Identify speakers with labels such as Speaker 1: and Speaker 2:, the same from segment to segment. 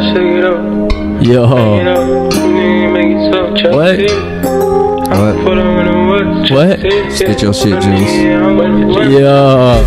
Speaker 1: Yo. What? What?
Speaker 2: Spit your shit, Juice.
Speaker 1: Yo.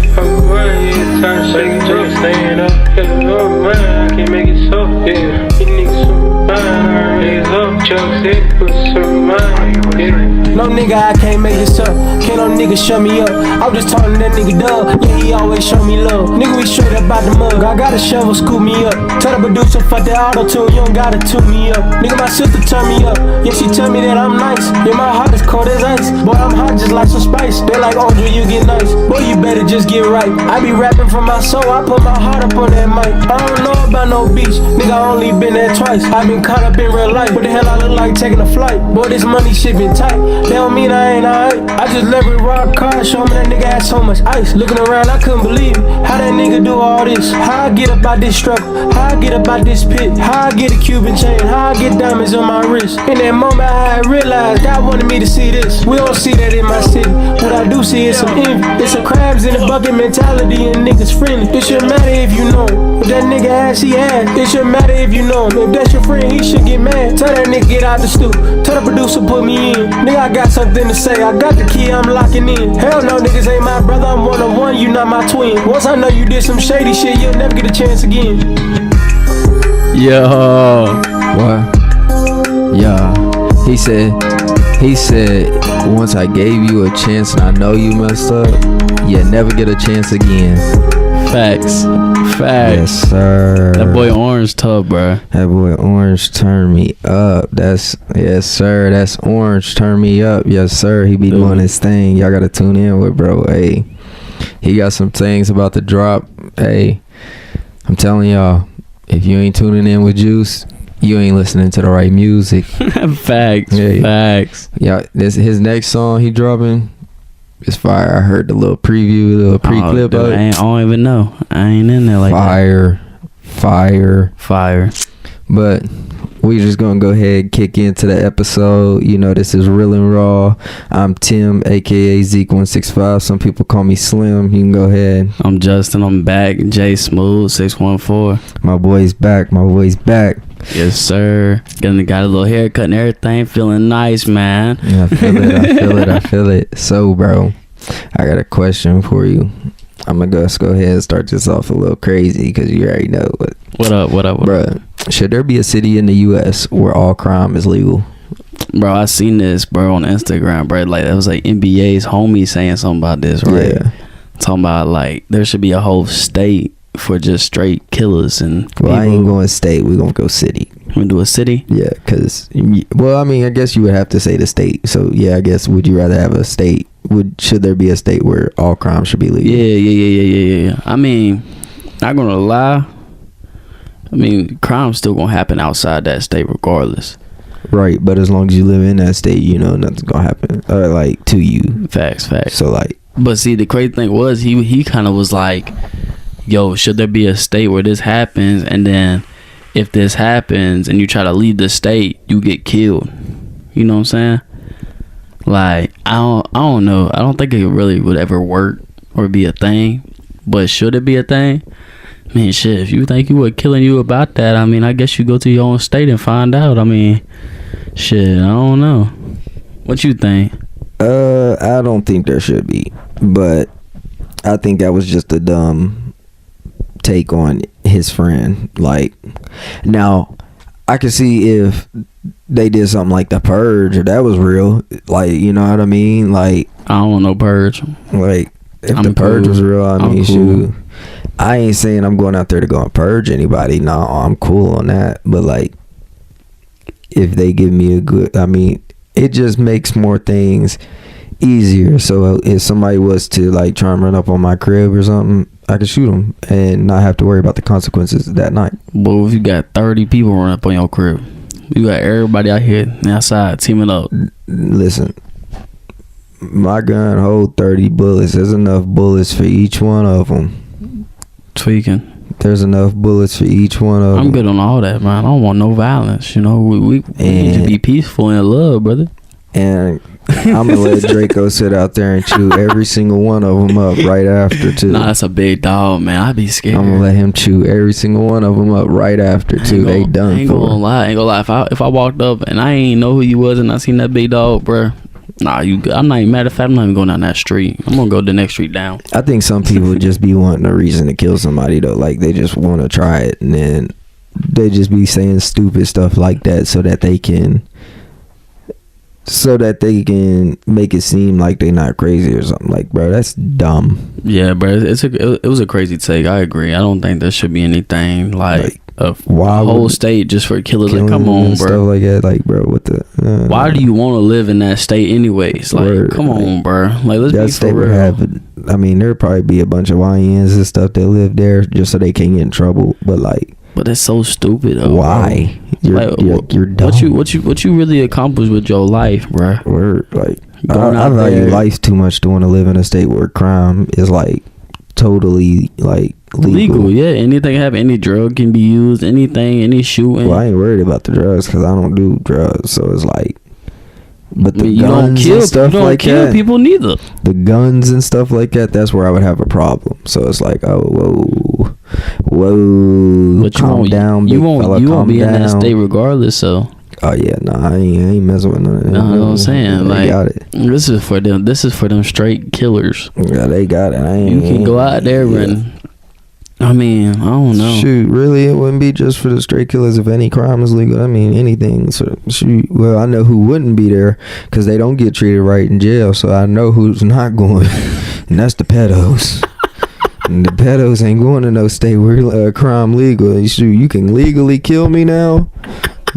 Speaker 3: No nigga, I can't make this up. Can't no nigga shut me up. I was just talking to that nigga Doug. Yeah, he always show me love. Nigga, we straight up out the mug. I got a shovel, scoop me up. Tell the producer, fuck that auto-tune. You don't gotta tune me up. Nigga, my sister turn me up. Yeah, she tell me that I'm nice. Yeah, my heart is cold as ice. Boy, I'm hot just like some spice. They like, oh, you get nice. Boy, you better just get right. I be rapping from my soul. I put my heart up on that mic. I don't know about no beach. Nigga, I only been there twice. I been caught up in real life. What the hell I look like taking a flight? Boy, this money shit been tight. They don't mean I ain't alright. I just let it rock car. Show me that nigga had so much ice. Looking around, I couldn't believe it. How that nigga do all this? How I get up out this struggle? How I get up out this pit? How I get a Cuban chain? How I get diamonds on my wrist? In that moment I realized God wanted me to see this. We don't see that in my city. What I do see is some envy. It's a crabs in the bucket mentality and niggas friendly. It shouldn't matter if you know him. If that nigga ass, he ass. It shouldn't matter if you know him. If that's your friend, he should get mad. Tell that nigga get out the stoop. Tell the producer put me in. Nigga, I got something to say. I got the key, I'm locking in. Hell no, niggas ain't my brother. I'm one-on-one, you not my twin. Once I know you did some shady shit, you'll never get a chance again.
Speaker 1: Yo.
Speaker 2: What? Yeah. He said, once I gave you a chance and I know you messed up, you never get a chance again.
Speaker 1: Facts.
Speaker 2: Yes, sir.
Speaker 1: That boy Orange tough, bro.
Speaker 2: That boy Orange turn me up. Yes, sir. That's Orange turn me up. Yes, sir. He be doing his thing. Y'all gotta tune in with bro. Hey, he got some things about to drop. Hey, I'm telling y'all, if you ain't tuning in with Juice, you ain't listening to the right music.
Speaker 1: Facts.
Speaker 2: Hey.
Speaker 1: Facts.
Speaker 2: Yeah, this his next song he dropping. It's fire. I heard the little preview, the little pre-clip of it.
Speaker 1: I don't even know. I ain't in there like
Speaker 2: that. Fire. But we just gonna go ahead and kick into the episode. You know, this is Real and Raw. I'm Tim, aka Zeke165. Some people call me Slim. You can go ahead.
Speaker 1: I'm Justin. I'm back. J Smooth 614.
Speaker 2: My boy's back.
Speaker 1: Yes, sir. Got a little haircut and everything. Feeling nice, man.
Speaker 2: Yeah, I feel it. So, bro, I got a question for you. I'm gonna go ahead and start this off a little crazy because you already know
Speaker 1: what up,
Speaker 2: bro. Should there be a city in the U.S. where all crime is legal?
Speaker 1: Bro, I seen this, bro, on Instagram, bro. Like, that was like NBA's homie saying something about this, right? Yeah. Talking about, like, there should be a whole state for just straight killers and
Speaker 2: well, I ain't going state. We're gonna go city.
Speaker 1: We gonna do a city?
Speaker 2: Yeah, because, well, I mean, I guess you would have to say the state. So, yeah, I guess, would you rather have a state? Should there be a state where all crime should be legal?
Speaker 1: Yeah. I mean, not gonna lie. I mean, crime's still gonna happen outside that state regardless.
Speaker 2: Right, but as long as you live in that state, you know nothing's gonna happen, like, to you.
Speaker 1: Facts.
Speaker 2: So, like,
Speaker 1: but see, the crazy thing was he kind of was like, yo, should there be a state where this happens, and then if this happens and you try to leave the state, you get killed? You know what I'm saying? Like, I don't know. I don't think it really would ever work or be a thing. But should it be a thing? I mean, shit, if you think you were killing you about that, I mean, I guess you go to your own state and find out. I mean, shit, I don't know. What you think?
Speaker 2: I don't think there should be. But I think that was just a dumb take on his friend. Like, now, I could see if they did something like The Purge, or that was real, like, you know what I mean? Like,
Speaker 1: I don't want no purge.
Speaker 2: Like, if The Purge was real, I mean, shoot, I ain't saying I'm going out there to go and purge anybody. No, I'm cool on that. But, like, if they give me a good, I mean, it just makes more things easier. So if somebody was to, like, try and run up on my crib or something, I could shoot them and not have to worry about the consequences that night.
Speaker 1: But if you got 30 people run up on your crib, you got everybody out here outside teaming up.
Speaker 2: Listen, my gun hold 30 bullets. There's enough bullets for each one of them.
Speaker 1: Tweaking.
Speaker 2: There's enough bullets for each one of them.
Speaker 1: I'm good on all that, man. I don't want no violence. You know, we need to be peaceful and love, brother.
Speaker 2: And I'm gonna let Draco sit out there and chew every single one of them up right after too.
Speaker 1: Nah, that's a big dog, man. I'd be scared.
Speaker 2: I'm gonna let him chew every single one of them up right after too. They done
Speaker 1: ain't
Speaker 2: for.
Speaker 1: Gonna lie. If I walked up and I ain't know who you was and I seen that big dog, bruh. Nah, I'm not even, matter of fact, I'm not even going down that street. I'm gonna go the next street down.
Speaker 2: I think some people just be wanting a reason to kill somebody though. Like they just want to try it, and then they just be saying stupid stuff like that so that they can make it seem like they not crazy or something. Like, bro, that's dumb.
Speaker 1: Yeah, bro, it was a crazy take. I agree. I don't think there should be anything like a whole state just for killers. Like, come on, bro.
Speaker 2: Stuff like that. Like, bro, what the?
Speaker 1: Why do you want to live in that state anyways? Like,
Speaker 2: word,
Speaker 1: come on, bro. Like, let's be for real.
Speaker 2: I mean, there'd probably be a bunch of YNs and stuff that live there just so they can't get in trouble. But like,
Speaker 1: but that's so stupid. Though,
Speaker 2: why? You're dumb.
Speaker 1: What you really accomplished with your life, bro?
Speaker 2: Word, like, I value life too much to want to live in a state where crime is like totally like legal.
Speaker 1: Yeah, anything can happen. Any drug can be used. Anything, any shooting.
Speaker 2: Well, I ain't worried about the drugs because I don't do drugs, so it's like. But the
Speaker 1: you
Speaker 2: guns
Speaker 1: don't kill,
Speaker 2: and stuff
Speaker 1: you don't
Speaker 2: like
Speaker 1: kill
Speaker 2: that,
Speaker 1: people neither.
Speaker 2: The guns and stuff like that, that's where I would have a problem. So it's like, oh, whoa,
Speaker 1: but
Speaker 2: calm down, big fella,
Speaker 1: you won't be
Speaker 2: down.
Speaker 1: in that state regardless. So.
Speaker 2: Oh yeah, I ain't messing with none of that.
Speaker 1: No, what I'm saying, like,
Speaker 2: got it.
Speaker 1: This is for them straight killers.
Speaker 2: Yeah, they got it.
Speaker 1: You can go out there and. I mean, I don't know.
Speaker 2: Shoot, really, it wouldn't be just for the straight killers if any crime is legal. I mean, anything. So, shoot, well, I know who wouldn't be there because they don't get treated right in jail. So I know who's not going, and that's the pedos. And the pedos ain't going to no state where crime legal. Shoot, you can legally kill me now.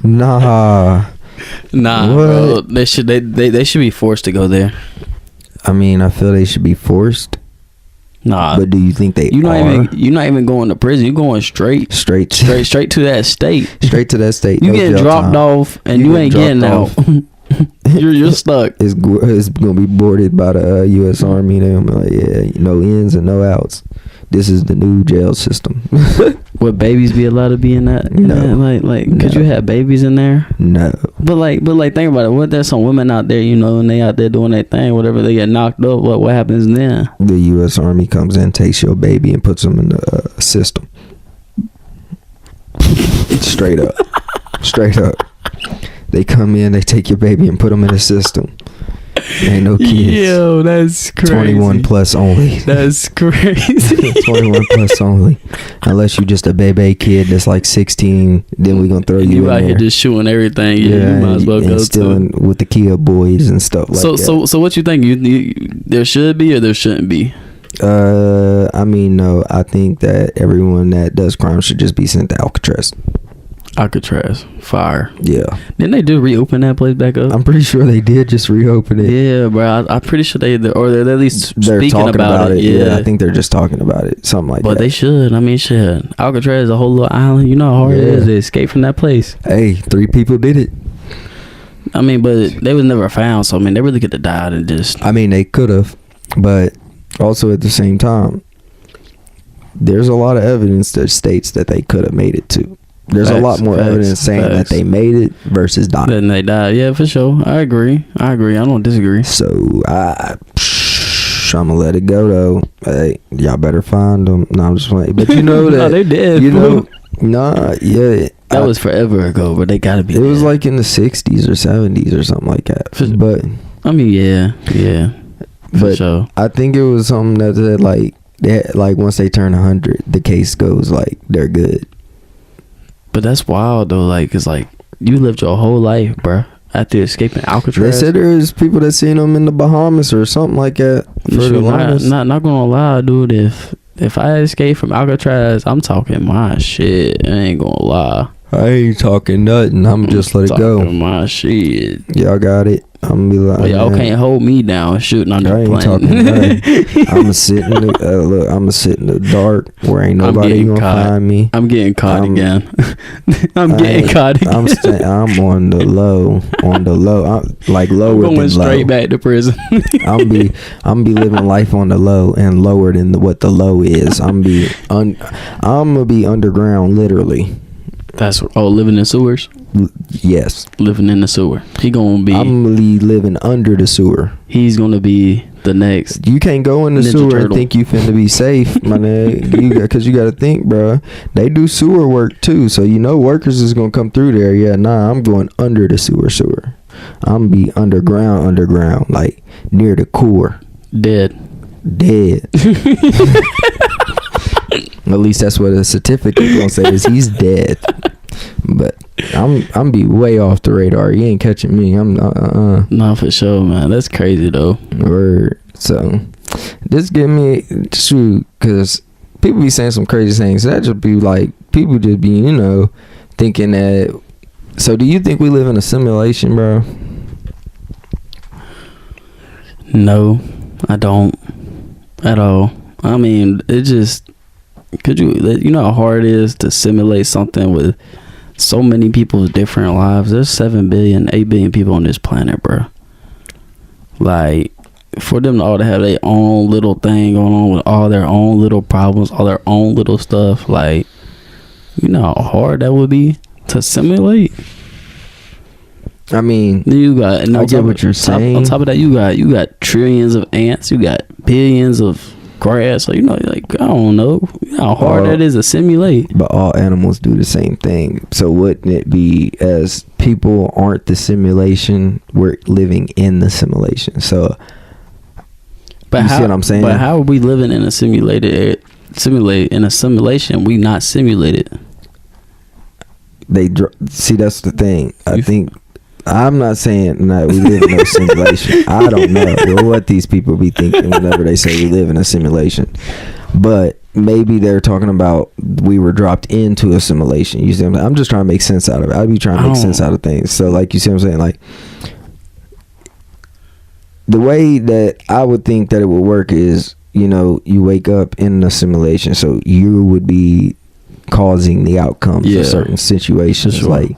Speaker 2: Nah,
Speaker 1: bro. They should be forced to go there.
Speaker 2: I mean, I feel they should be forced.
Speaker 1: Nah,
Speaker 2: but do you think
Speaker 1: you're not even going to prison? You're going straight to that state.
Speaker 2: Straight to that state.
Speaker 1: You getting dropped off, and you ain't getting out. you're stuck.
Speaker 2: It's gonna be boarded by the U.S. Army. Them like, yeah, no ins and no outs. This is the new jail system.
Speaker 1: Would babies be allowed to be in that?
Speaker 2: No.
Speaker 1: Could you have babies in there?
Speaker 2: No.
Speaker 1: But think about it. What there's some women out there, and they out there doing their thing, whatever, they get knocked up. What happens then?
Speaker 2: The U.S. Army comes in, takes your baby, and puts them in the system. Straight up. They come in, they take your baby, and put them in the system. Ain't no kids.
Speaker 1: Yo, that's crazy.
Speaker 2: 21 plus only.
Speaker 1: That's crazy.
Speaker 2: 21 plus only. Unless you just a baby kid that's like 16, then we gonna throw you in
Speaker 1: out
Speaker 2: there.
Speaker 1: Here just shooting everything. Yeah, you might as well go
Speaker 2: stealing with the kid boys and stuff like that.
Speaker 1: So what you think? You there should be or there shouldn't be?
Speaker 2: I mean, no. I think that everyone that does crime should just be sent to Alcatraz.
Speaker 1: Fire.
Speaker 2: Yeah.
Speaker 1: Didn't they reopen that place back up?
Speaker 2: I'm pretty sure they did just reopen it.
Speaker 1: Yeah, bro. I'm pretty sure they're at least speaking
Speaker 2: talking about it.
Speaker 1: Yeah,
Speaker 2: I think they're just talking about it. Something like that.
Speaker 1: But they should. I mean, shit. Alcatraz is a whole little island. You know how hard it is to escape from that place.
Speaker 2: Hey, 3 people did it.
Speaker 1: I mean, but they was never found. So, I mean, they really could have died and just...
Speaker 2: I mean, they could have. But also at the same time, there's a lot of evidence that states that they could have made it too. There's a lot more evidence saying that they made it versus dying.
Speaker 1: Then they died. Yeah, for sure. I agree. I don't disagree.
Speaker 2: So I'm gonna let it go though. Hey, y'all better find them. No, I'm just playing. But you know that
Speaker 1: no, they did.
Speaker 2: Yeah.
Speaker 1: That was forever ago, but they gotta be.
Speaker 2: It was like in the 60s or 70s or something like that. But
Speaker 1: I mean, yeah. For sure.
Speaker 2: I think it was something that said like once they turn 100, the case goes like they're good.
Speaker 1: But that's wild though, cause you lived your whole life, bruh, after escaping Alcatraz.
Speaker 2: They said there's people that seen them in the Bahamas or something like that.
Speaker 1: Not gonna lie, dude. If I escape from Alcatraz, I'm talking my shit. I ain't gonna lie.
Speaker 2: I ain't talking nothing. I'm just let it go.
Speaker 1: My shit.
Speaker 2: Y'all got it. I'm gonna be like,
Speaker 1: y'all can't hold me down shooting on the plane.
Speaker 2: Talking nothing. I'ma sit in the I'ma sit in the dark where ain't nobody gonna find me.
Speaker 1: I'm getting caught again. I'm getting caught again.
Speaker 2: I'm on the low. I'm like lower than low.
Speaker 1: Going straight back to prison.
Speaker 2: I'm be living life on the low and lower than what the low is. I'm gonna be underground literally.
Speaker 1: Living in sewers.
Speaker 2: Yes,
Speaker 1: living in the sewer. He gonna be.
Speaker 2: I'm gonna be living under the sewer.
Speaker 1: He's gonna be the next.
Speaker 2: You can't go in the
Speaker 1: Ninja
Speaker 2: sewer
Speaker 1: Turtle.
Speaker 2: and think you finna be safe, my nigga. Because you got to think, bro. They do sewer work too, so you know workers is gonna come through there. Yeah, nah, I'm going under the sewer. I'm gonna be underground, like near the core.
Speaker 1: Dead.
Speaker 2: At least that's what a certificate gonna say is he's dead. But I'm be way off the radar. You ain't catching me. I'm
Speaker 1: Nah, for sure, man. That's crazy though.
Speaker 2: Word. So just give me shoot, because people be saying some crazy things. That just be like people just be thinking that. So do you think we live in a simulation, bro?
Speaker 1: No, I don't at all. I mean, it just you know how hard it is to simulate something with so many people's different lives. There's 7 billion, 8 billion people on this planet, bro. Like, for them to all to have their own little thing going on with all their own little problems, all their own little stuff, like, you know how hard that would be to simulate.
Speaker 2: I mean,
Speaker 1: you got, and
Speaker 2: I get what you're saying.
Speaker 1: On top of that, you got trillions of ants, you got billions of grass. So like I don't know how hard that is to simulate.
Speaker 2: But all animals do the same thing. So wouldn't it be, as people aren't the simulation, we're living in the simulation? So,
Speaker 1: but
Speaker 2: you see what I'm saying?
Speaker 1: But how are we living in a simulation? We not simulated.
Speaker 2: See, that's the thing. I'm not saying that we live in a simulation. I don't know what these people be thinking whenever they say we live in a simulation. But maybe they're talking about we were dropped into a simulation. You see what I'm saying? I'm just trying to make sense out of it. I be trying to make sense out of things. So, like, you see what I'm saying? Like, the way that I would think that it would work is, you wake up in a simulation. So you would be causing the outcomes of certain situations. Sure. Like,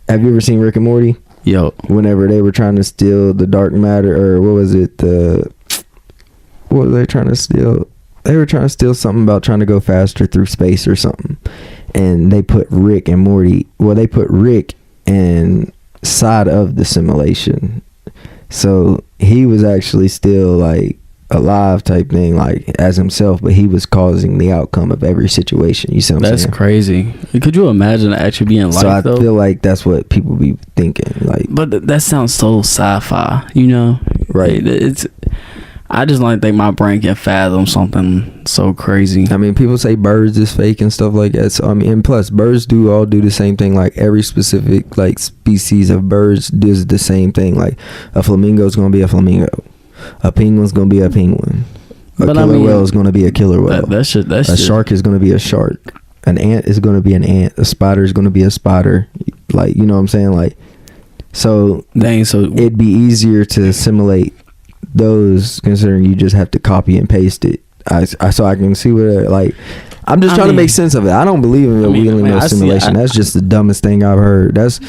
Speaker 2: have you ever seen Rick and Morty?
Speaker 1: Yo,
Speaker 2: whenever they were trying to steal the dark matter, or what was it? What were they trying to steal? They were trying to steal something about trying to go faster through space or something. And they put Rick and Morty. Well, they put Rick inside of the simulation, so he was actually still like alive type thing, like as himself, but he was causing the outcome of every situation. You see what I'm saying? That's
Speaker 1: crazy. Could you imagine actually being like? So I
Speaker 2: feel like that's what people be thinking, like.
Speaker 1: But that sounds so sci-fi,
Speaker 2: right?
Speaker 1: I just don't think my brain can fathom something so crazy.
Speaker 2: I mean, people say birds is fake and stuff like that. So I mean, and plus birds all do the same thing. Like every specific like species of birds does the same thing. Like a flamingo is gonna be a flamingo. A penguin's gonna be a penguin. A killer whale is gonna be a killer whale. A shark is gonna be a shark. An ant is gonna be an ant. A spider is gonna be a spider. Like, you know what I'm saying? Like, so it'd be easier to simulate those, considering you just have to copy and paste it. So I can see where, like, I'm just trying to make sense of it. I don't believe in a simulation. That's just the dumbest thing I've heard. That's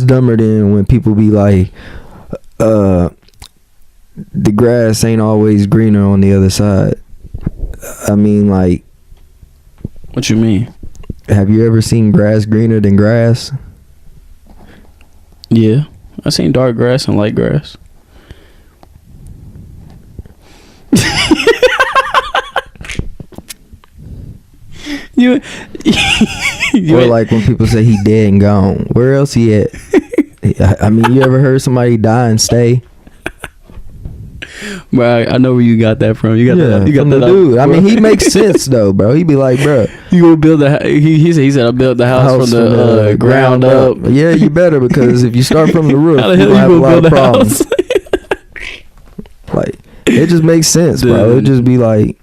Speaker 2: dumber than when people be like, the grass ain't always greener on the other side. I mean, like,
Speaker 1: what you mean?
Speaker 2: Have you ever seen grass greener than grass?
Speaker 1: Yeah, I seen dark grass and light grass.
Speaker 2: Or like when people say he dead and gone, where else he at? I mean, you ever heard somebody die and stay?
Speaker 1: Bro, I know where you got that from. You got that
Speaker 2: dude. I mean, he makes sense though, bro. He be like, bro,
Speaker 1: you gonna build he said I built the house from the ground up.
Speaker 2: Yeah, you better, because if you start from the roof, you gonna have a lot of problems. Like, it just makes sense, dude. Bro. It just be like,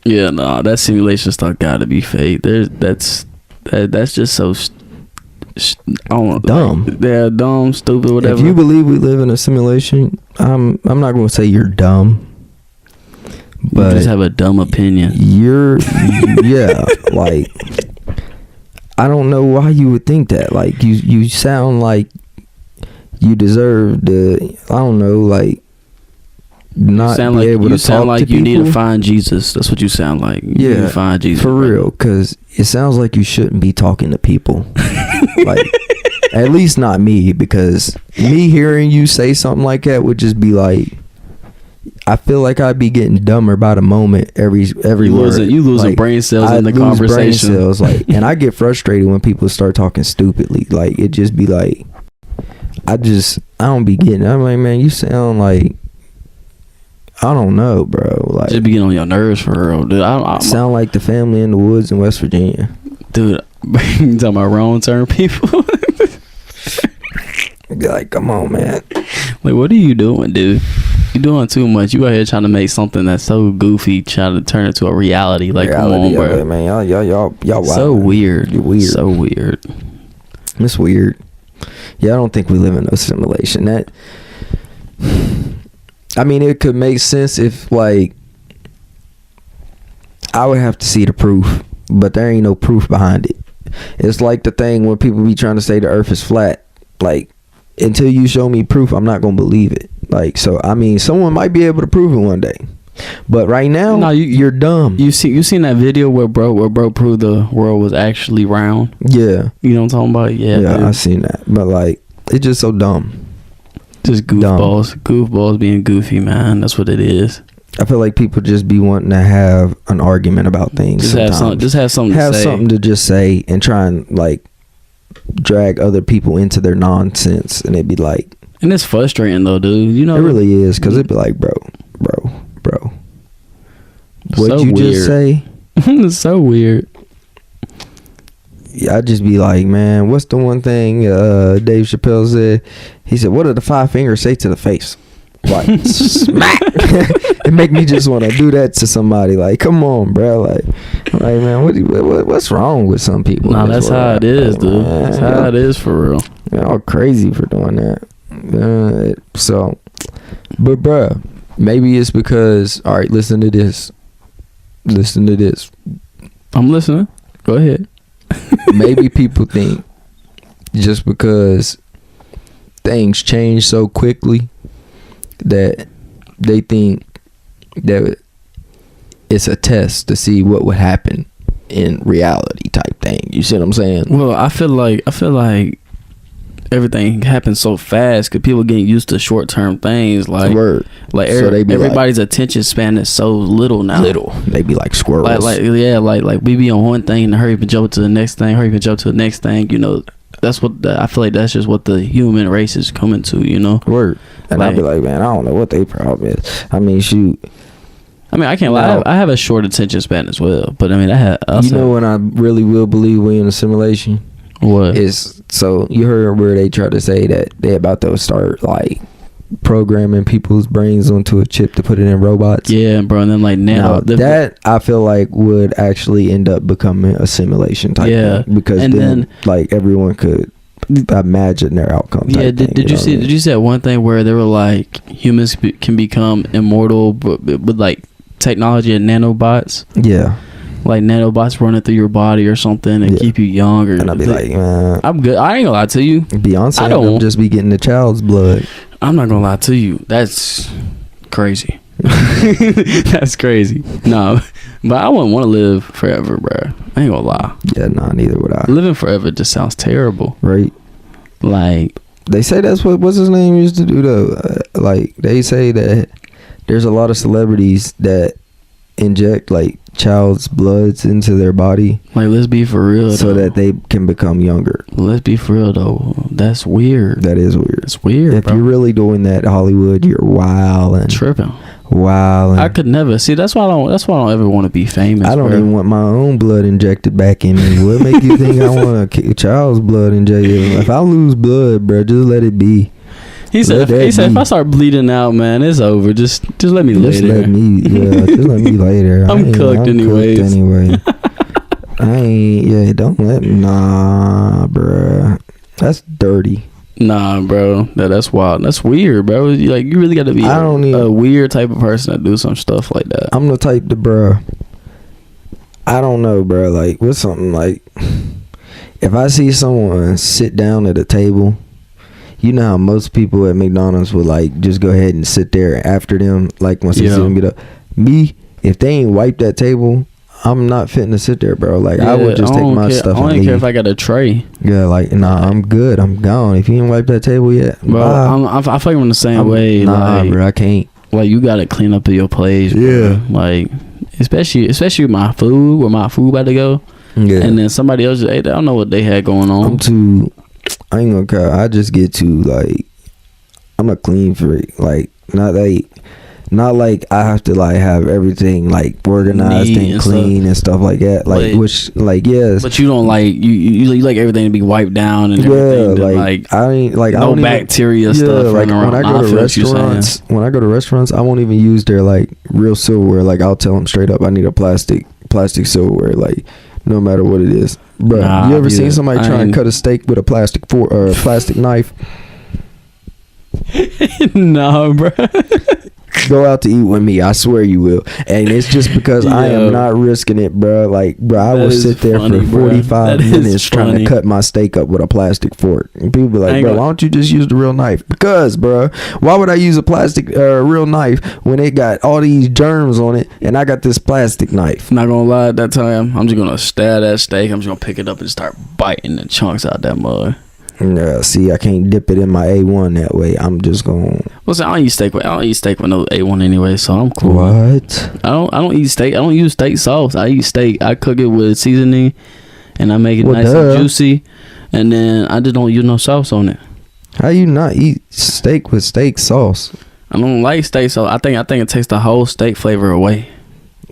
Speaker 1: yeah, no, that simulation stuff gotta be fake. That's just so
Speaker 2: dumb.
Speaker 1: They're dumb, stupid, whatever.
Speaker 2: If you believe we live in a simulation, I'm not gonna say you're dumb, but
Speaker 1: you just have a dumb opinion.
Speaker 2: Yeah, like, I don't know why you would think that. Like, you sound like you deserve the, I don't know, like, not
Speaker 1: sound
Speaker 2: be
Speaker 1: like,
Speaker 2: able
Speaker 1: you
Speaker 2: to
Speaker 1: sound
Speaker 2: talk
Speaker 1: like
Speaker 2: to
Speaker 1: you
Speaker 2: people.
Speaker 1: need to find Jesus. That's what you sound like. You need to find Jesus,
Speaker 2: for
Speaker 1: bro.
Speaker 2: real, because it sounds like you shouldn't be talking to people. Like, at least not me, because me hearing you say something like that would just be like, I feel like I'd be getting dumber by the moment every
Speaker 1: You
Speaker 2: word.
Speaker 1: losing
Speaker 2: Like,
Speaker 1: brain cells
Speaker 2: I
Speaker 1: in the
Speaker 2: lose
Speaker 1: conversation.
Speaker 2: brain cells, like, and I get frustrated when people start talking stupidly. Like, it just be like, I don't be getting. I'm like, man, you sound like, I don't know, bro. Like,
Speaker 1: Just be getting on your nerves for real, dude. I
Speaker 2: sound like the family in the woods in West Virginia.
Speaker 1: dude. You talking about wrong turn people?
Speaker 2: Be like, come on, man.
Speaker 1: Like, what are you doing, dude? You're doing too much. You out here trying to make something that's so goofy, trying to turn it to a reality. Like, come on, bro.
Speaker 2: Man, y'all
Speaker 1: So
Speaker 2: wild.
Speaker 1: weird.
Speaker 2: You're weird.
Speaker 1: So weird.
Speaker 2: It's weird. Yeah, I don't think we live in a simulation. That, I mean, it could make sense if, like, I would have to see the proof, but there ain't no proof behind it. It's like the thing when people be trying to say the earth is flat. Like, until you show me proof, I'm not gonna believe it. Like, so I mean, someone might be able to prove it one day, but right now,
Speaker 1: No,
Speaker 2: you're dumb.
Speaker 1: You seen that video where bro proved the world was actually round?
Speaker 2: Yeah,
Speaker 1: You know what I'm talking about? Yeah, dude.
Speaker 2: I seen that, but like, it's just so dumb.
Speaker 1: Just goofballs being goofy, man. That's what it is.
Speaker 2: I feel like people just be wanting to have an argument about things.
Speaker 1: Just have something to say.
Speaker 2: Something to just say and try and like drag other people into their nonsense, and it'd be like,
Speaker 1: And it's frustrating though, dude. You know,
Speaker 2: it really is, because it'd be like, bro, what'd
Speaker 1: So
Speaker 2: you
Speaker 1: weird.
Speaker 2: just say?
Speaker 1: It's so weird.
Speaker 2: Yeah, I'd just be like, man, what's the one thing Dave Chappelle said? He said, what do the 5 fingers say to the face? Like, smack. It make me just want to do that to somebody. Like, come on, bro. Like man, what's wrong with some people?
Speaker 1: Nah, that's how it is,
Speaker 2: like,
Speaker 1: dude.
Speaker 2: man,
Speaker 1: That's how it is for real.
Speaker 2: They're all crazy for doing that. So, but bruh, maybe it's because, all right, listen to this.
Speaker 1: I'm listening. Go ahead.
Speaker 2: Maybe people think just because things change so quickly that they think that it's a test to see what would happen in reality type thing. You see what I'm saying?
Speaker 1: Well, I feel like everything happens so fast because people getting used to short term things. Like,
Speaker 2: Word.
Speaker 1: like
Speaker 2: So they be
Speaker 1: everybody's attention span is so little now.
Speaker 2: They be like squirrels.
Speaker 1: Like we be on one thing and hurry up and jump to the next thing. You know, that's what I feel like. That's just what the human race is coming to. You know.
Speaker 2: Word. And
Speaker 1: Like,
Speaker 2: I'd be like, man, I don't know what their problem is. I mean, shoot.
Speaker 1: I mean, I can't lie. I have a short attention span as well. But I mean,
Speaker 2: You know when I really will believe we in a simulation?
Speaker 1: What?
Speaker 2: Is, so you heard where they try to say that they about to start like programming people's brains onto a chip to put it in robots.
Speaker 1: Yeah, bro. And then like now
Speaker 2: that I feel like would actually end up becoming a simulation type thing, because
Speaker 1: and
Speaker 2: then like everyone could imagine their outcome.
Speaker 1: Yeah, did you see that one thing where they were like humans can become immortal but with like technology and nanobots?
Speaker 2: Yeah.
Speaker 1: Like nanobots running through your body or something and keep you younger.
Speaker 2: And I'd be like, man,
Speaker 1: I'm good. I ain't gonna lie to you.
Speaker 2: Beyonce,
Speaker 1: I don't
Speaker 2: just be getting the child's blood.
Speaker 1: I'm not gonna lie to you. That's crazy. That's crazy. No, but I wouldn't want to live forever, bro. I ain't gonna lie.
Speaker 2: Yeah, nah, neither would I.
Speaker 1: Living forever just sounds terrible.
Speaker 2: Right.
Speaker 1: Like,
Speaker 2: they say that's what's his name used to do though. Like, they say that there's a lot of celebrities that inject like child's bloods into their body,
Speaker 1: like, let's be for real,
Speaker 2: so that they can become younger.
Speaker 1: Let's be for real though. That's weird.
Speaker 2: That is weird.
Speaker 1: It's weird.
Speaker 2: If
Speaker 1: bro.
Speaker 2: you're really doing that, Hollywood, you're wilding.
Speaker 1: Tripping.
Speaker 2: Wilding.
Speaker 1: I could never see. That's why I don't ever want to be famous.
Speaker 2: I don't
Speaker 1: bro.
Speaker 2: even want my own blood injected back in me. What make you think I want a child's blood injected? If I lose blood, bro, just let it be.
Speaker 1: He said if I start bleeding out, man, it's over. Just let me lay there.
Speaker 2: Just let me lay there.
Speaker 1: I'm cooked anyways.
Speaker 2: I ain't. Don't let me. Nah, bruh. That's dirty.
Speaker 1: Nah, bro. That's wild. That's weird, bro. Like, you really got to be a weird type of person to do some stuff like that.
Speaker 2: I'm the type to, bruh. I don't know, bruh. Like, what's something like, if I see someone sit down at a table, you know how most people at McDonald's would like just go ahead and sit there after them, like once they see them get up. Me, if they ain't wipe that table, I'm not fitting to sit there, bro. Like I would just take my stuff and leave. I don't care
Speaker 1: if I got a tray.
Speaker 2: Yeah, like nah, I'm good. I'm gone. If you ain't wiped that table yet,
Speaker 1: bro, I feel like I'm the same way.
Speaker 2: Nah, like, bro, I can't.
Speaker 1: Like you gotta clean up your place. Bro. Yeah, like especially my food, where my food about to go. Yeah, and then somebody else just ate. I don't know what they had going on.
Speaker 2: I ain't gonna care. I just get too like. I'm a clean freak. Like not like I have to like have everything like organized and clean and stuff like that. Like which like yes.
Speaker 1: But you don't like you like everything to be wiped down and everything.
Speaker 2: Yeah, like I ain't like
Speaker 1: no bacteria stuff.
Speaker 2: Like when I go to restaurants, I won't even use their like real silverware. Like I'll tell them straight up, I need a plastic silverware. Like no matter what it is, bro. You ever seen somebody try and cut a steak with a plastic fork or a plastic knife?
Speaker 1: No, bro.
Speaker 2: Go out to eat with me, I swear you will. And it's just because I am not risking it, bro. Like, bro, I will sit there for 45 minutes trying to cut my steak up with a plastic fork. And people be like, bro, why don't you just use the real knife? Because, bro, why would I use a plastic real knife when it got all these germs on it and I got this plastic knife?
Speaker 1: Not gonna lie, at that time, I'm just gonna stab that steak. I'm just gonna pick it up and start biting the chunks out that mud.
Speaker 2: Yeah, see, I can't dip it in my A1 that way. I'm just going.
Speaker 1: Well, so I don't eat steak with no A1 anyway, so I'm cool.
Speaker 2: What?
Speaker 1: I don't eat steak. I don't use steak sauce. I eat steak. I cook it with seasoning, and I make it nice and juicy, and then I just don't use no sauce on it.
Speaker 2: How you not eat steak with steak sauce?
Speaker 1: I don't like steak sauce. I think it takes the whole steak flavor away.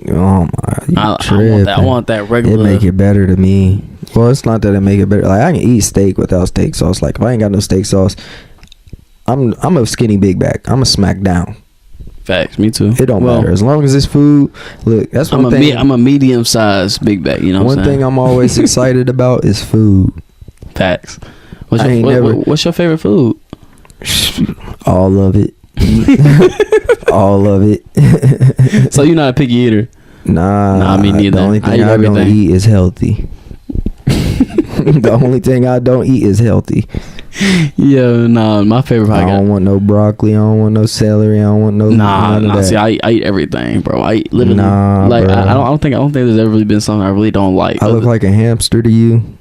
Speaker 2: Oh my!
Speaker 1: I want that regular.
Speaker 2: It make it better to me. Well, it's not that it make it better. Like I can eat steak without steak sauce. Like if I ain't got no steak sauce, I'm a skinny big back. I'm a smack down.
Speaker 1: Facts, me too.
Speaker 2: It don't matter as long as it's food. Look, that's one thing.
Speaker 1: I'm a medium sized big back. You know what I'm saying?
Speaker 2: One thing I'm always excited about is food.
Speaker 1: Facts. What's your favorite food?
Speaker 2: All of it. All of it.
Speaker 1: So you're not a picky eater?
Speaker 2: Nah,
Speaker 1: me neither.
Speaker 2: The only thing I don't eat is healthy. The only thing I don't eat is healthy.
Speaker 1: Yeah, nah, my favorite.
Speaker 2: I don't want no broccoli. I don't want no celery. I don't want no.
Speaker 1: Nah. See, I eat everything, bro. I eat literally.
Speaker 2: Nah,
Speaker 1: like
Speaker 2: bro.
Speaker 1: I don't think there's ever really been something I really don't like.
Speaker 2: I look like a hamster to you.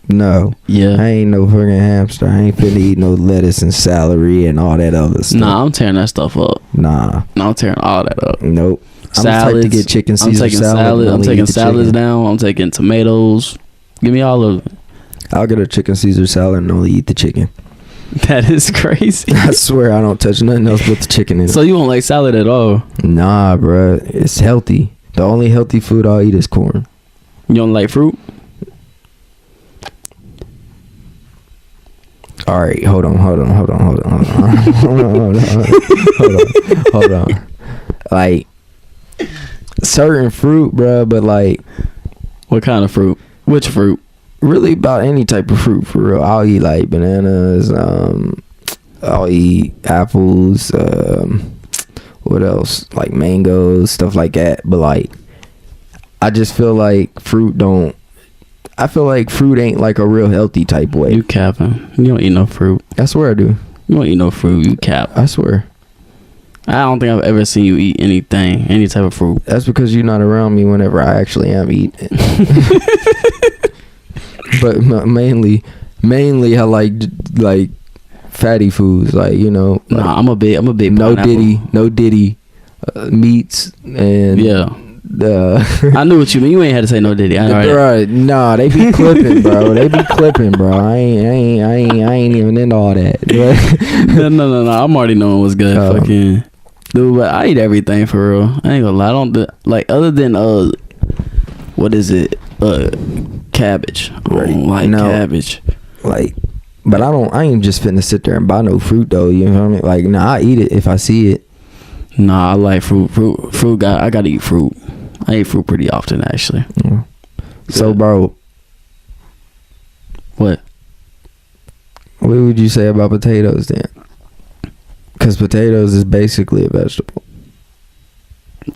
Speaker 2: No.
Speaker 1: Yeah.
Speaker 2: I ain't no fucking hamster. I ain't finna eat no lettuce and celery and all that other stuff.
Speaker 1: Nah, I'm tearing that stuff up.
Speaker 2: Nah.
Speaker 1: I'm tearing all that up.
Speaker 2: Nope.
Speaker 1: Salads.
Speaker 2: I'm the type to get chicken Caesar salad.
Speaker 1: I'm taking salads down. I'm taking tomatoes. Give me all of it.
Speaker 2: I'll get a chicken Caesar salad and only eat the chicken.
Speaker 1: That is crazy.
Speaker 2: I swear I don't touch nothing else but the chicken in it.
Speaker 1: So you don't like salad at all?
Speaker 2: Nah, bro. It's healthy. The only healthy food I'll eat is corn.
Speaker 1: You don't like fruit?
Speaker 2: All right, hold on. Like certain fruit, bro, but like
Speaker 1: what kind of fruit? Which fruit?
Speaker 2: Really about any type of fruit for real. I'll eat like bananas, I'll eat apples, what else? Like mangoes, stuff like that. But like I just feel like I feel like fruit ain't like a real healthy type way.
Speaker 1: You capping. You don't eat no fruit.
Speaker 2: I swear I do.
Speaker 1: You don't eat no fruit. You cap.
Speaker 2: I swear.
Speaker 1: I don't think I've ever seen you eat anything, any type of fruit.
Speaker 2: That's because you're not around me whenever I actually am eating. But mainly I like fatty foods, like, you know. Like,
Speaker 1: nah, I'm a big
Speaker 2: no diddy meats and
Speaker 1: yeah. I knew what you mean. You ain't had to say no diddy.
Speaker 2: Right. Nah, they be clipping, bro. I ain't even into all that.
Speaker 1: No. I'm already knowing what's good. Fucking dude, but I eat everything for real. I ain't gonna lie. I don't like other than what is it? Cabbage. I don't like cabbage. Like,
Speaker 2: but I ain't just finna sit there and buy no fruit though. You know what I mean? Like, nah, I eat it if I see it.
Speaker 1: Nah, I like fruit. I gotta eat fruit. I eat fruit pretty often, actually.
Speaker 2: Yeah. So, bro,
Speaker 1: what
Speaker 2: would you say about potatoes then? Because potatoes is basically a vegetable.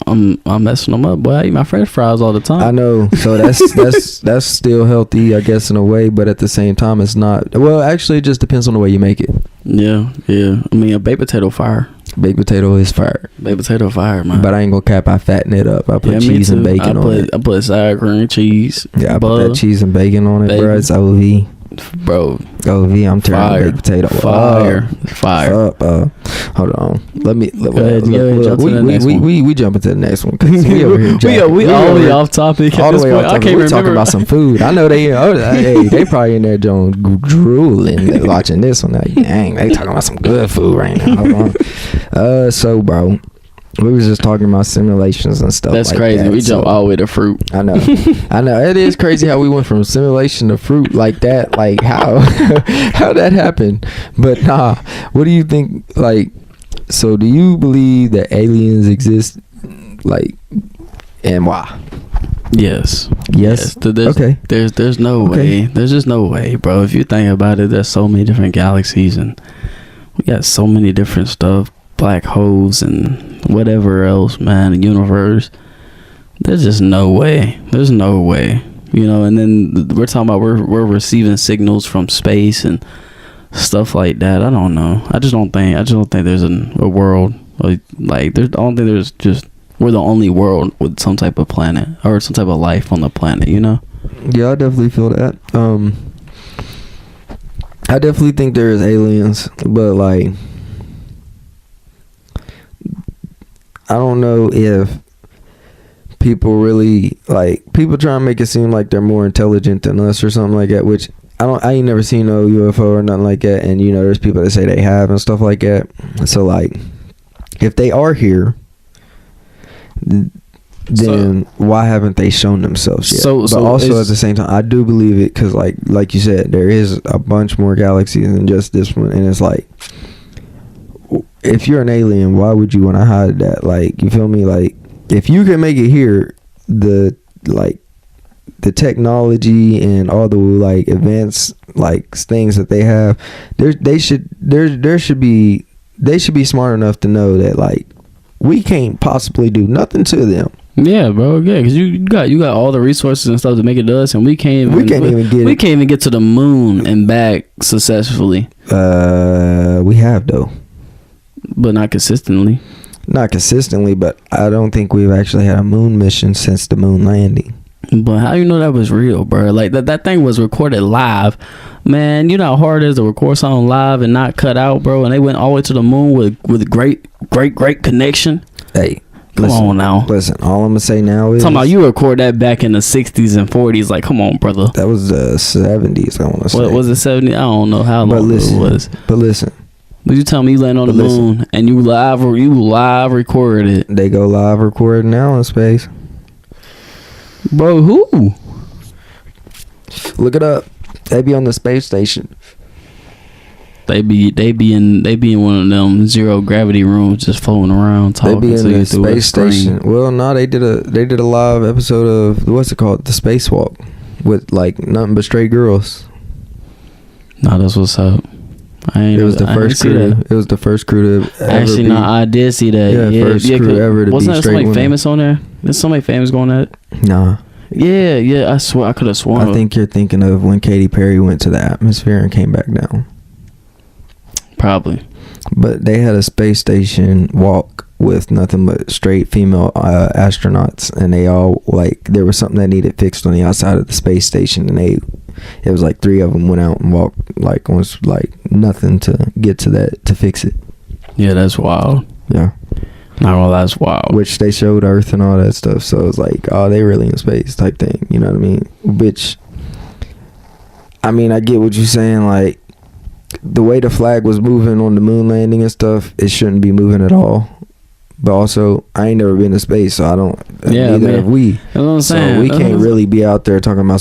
Speaker 1: I'm messing them up, boy. I eat my French fries all the time.
Speaker 2: I know. So that's still healthy, I guess, in a way, but at the same time, it's not. Well, actually, it just depends on the way you make it.
Speaker 1: Yeah. I mean, a baked potato fire.
Speaker 2: Baked potato is fire.
Speaker 1: Baked potato fire, man.
Speaker 2: But I ain't gonna cap. I fatten it up. I put cheese and bacon on it.
Speaker 1: I put sour cream, cheese.
Speaker 2: Yeah, I
Speaker 1: butter,
Speaker 2: put that cheese and bacon on it,
Speaker 1: bacon.
Speaker 2: bro. It's OV.
Speaker 1: Bro,
Speaker 2: OV. I'm turning baked potato
Speaker 1: fire.
Speaker 2: Up. Hold on. Let me.
Speaker 1: Go ahead, jump to the next one.
Speaker 2: We jump into the next one. 'Cause we over here.
Speaker 1: we all the way off topic.
Speaker 2: All
Speaker 1: at
Speaker 2: the
Speaker 1: this
Speaker 2: way
Speaker 1: point.
Speaker 2: off
Speaker 1: I
Speaker 2: topic.
Speaker 1: can't
Speaker 2: We're
Speaker 1: remember.
Speaker 2: talking about some food. I know they. Hey, they probably in there drooling watching this one. Like, dang, they talking about some good food right now. Hold on. So, bro. We was just talking about simulations and stuff.
Speaker 1: That's
Speaker 2: like
Speaker 1: crazy.
Speaker 2: That.
Speaker 1: We jump all the way to fruit.
Speaker 2: I know. It is crazy how we went from simulation to fruit like that. Like how that happened. But nah, what do you think? Like, so do you believe that aliens exist? Like, and why?
Speaker 1: Yes.
Speaker 2: Okay.
Speaker 1: There's no way. There's just no way, bro. If you think about it, there's so many different galaxies and we got so many different stuff. Black holes and whatever else, man, the universe. There's just no way. There's no way. You know, and then we're talking about we're receiving signals from space and stuff like that. I don't know. I just don't think there's a world like I don't think there's just we're the only world with some type of planet or some type of life on the planet, you know?
Speaker 2: Yeah, I definitely feel that. I definitely think there is aliens, but like I don't know if people really people try to make it seem like they're more intelligent than us or something like that, which I ain't never seen no UFO or nothing like that. And you know, there's people that say they have and stuff like that. So like, if they are here, then why haven't they shown themselves yet? But also at the same time, I do believe it because like you said, there is a bunch more galaxies than just this one, and it's like, if you're an alien, why would you want to hide that? Like, you feel me? Like, if you can make it here, the technology and all the like advanced like things that they have, they should be smart enough to know that like we can't possibly do nothing to them.
Speaker 1: Yeah, bro. Yeah, because you got all the resources and stuff to make it to us, and we can't even get to the moon and back successfully.
Speaker 2: We have though.
Speaker 1: But not consistently.
Speaker 2: Not consistently, but I don't think we've actually had a moon mission since the moon landing.
Speaker 1: But how you know that was real, bro? Like that thing was recorded live. Man, you know how hard it is to record something live and not cut out, bro? And they went all the way to the moon with great connection.
Speaker 2: Hey,
Speaker 1: come on now.
Speaker 2: Listen, all I'm going to say now is...
Speaker 1: Talking about you record that back in the 60s and 40s. Like, come on, brother.
Speaker 2: That was the 70s, I want to say.
Speaker 1: What was it, 70s? I don't know how long it was.
Speaker 2: But listen.
Speaker 1: But you tell me you land on the moon and you live recorded it.
Speaker 2: They go live recording now in space.
Speaker 1: Bro, who?
Speaker 2: Look it up. They be on the space station.
Speaker 1: They be in one of them zero gravity rooms just floating around talking.
Speaker 2: They be in the space station. Well, no, they did a live episode of what's it called, the Spacewalk, with like nothing but straight girls.
Speaker 1: Nah, that's what's up.
Speaker 2: It was the first crew. It was the first crew to ever
Speaker 1: actually. No, I did see that.
Speaker 2: Yeah, first crew ever to be straight.
Speaker 1: Wasn't there somebody
Speaker 2: women.
Speaker 1: famous on there? There's somebody famous going at it.
Speaker 2: Nah.
Speaker 1: Yeah. I swear, I could have sworn.
Speaker 2: I think you're thinking of when Katy Perry went to the atmosphere and came back down.
Speaker 1: Probably.
Speaker 2: But they had a space station walk with nothing but straight female astronauts, and they all there was something that needed fixed on the outside of the space station, and it was like 3 of them went out and walked nothing to get to that to fix it.
Speaker 1: Yeah, that's wild.
Speaker 2: Yeah.
Speaker 1: That's wild.
Speaker 2: Which they showed Earth and all that stuff, so it's like, oh, they really in space type thing, you know what I mean? Which, I mean, I get what you're saying, like, the way the flag was moving on the moon landing and stuff, it shouldn't be moving at all. But also, I ain't never been to space, so I don't.
Speaker 1: Yeah,
Speaker 2: neither have we.
Speaker 1: That's what I'm saying.
Speaker 2: So we can't really be out there talking about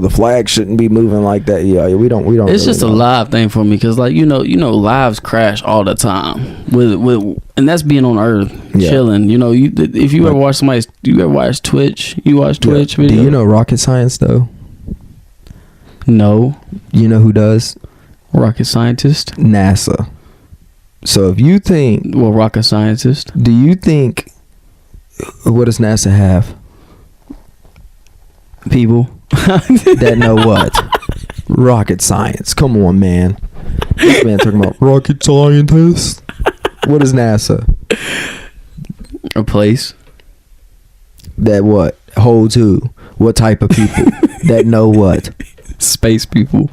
Speaker 2: the flag shouldn't be moving like that. Yeah, we don't.
Speaker 1: It's
Speaker 2: really
Speaker 1: just
Speaker 2: know.
Speaker 1: a live thing for me, because you know, lives crash all the time and that's being on Earth, chilling. You know, if you ever watch Twitch, you watch Twitch videos.
Speaker 2: Do you know rocket science though?
Speaker 1: No.
Speaker 2: You know who does?
Speaker 1: Rocket scientist.
Speaker 2: NASA. So if you think...
Speaker 1: Well, rocket scientist.
Speaker 2: Do you think What does NASA have?
Speaker 1: People
Speaker 2: That know what? Rocket science. Come on, man. This man talking about rocket scientists. What is NASA?
Speaker 1: a place.
Speaker 2: That what? Holds who? What type of people? That know what?
Speaker 1: Space people.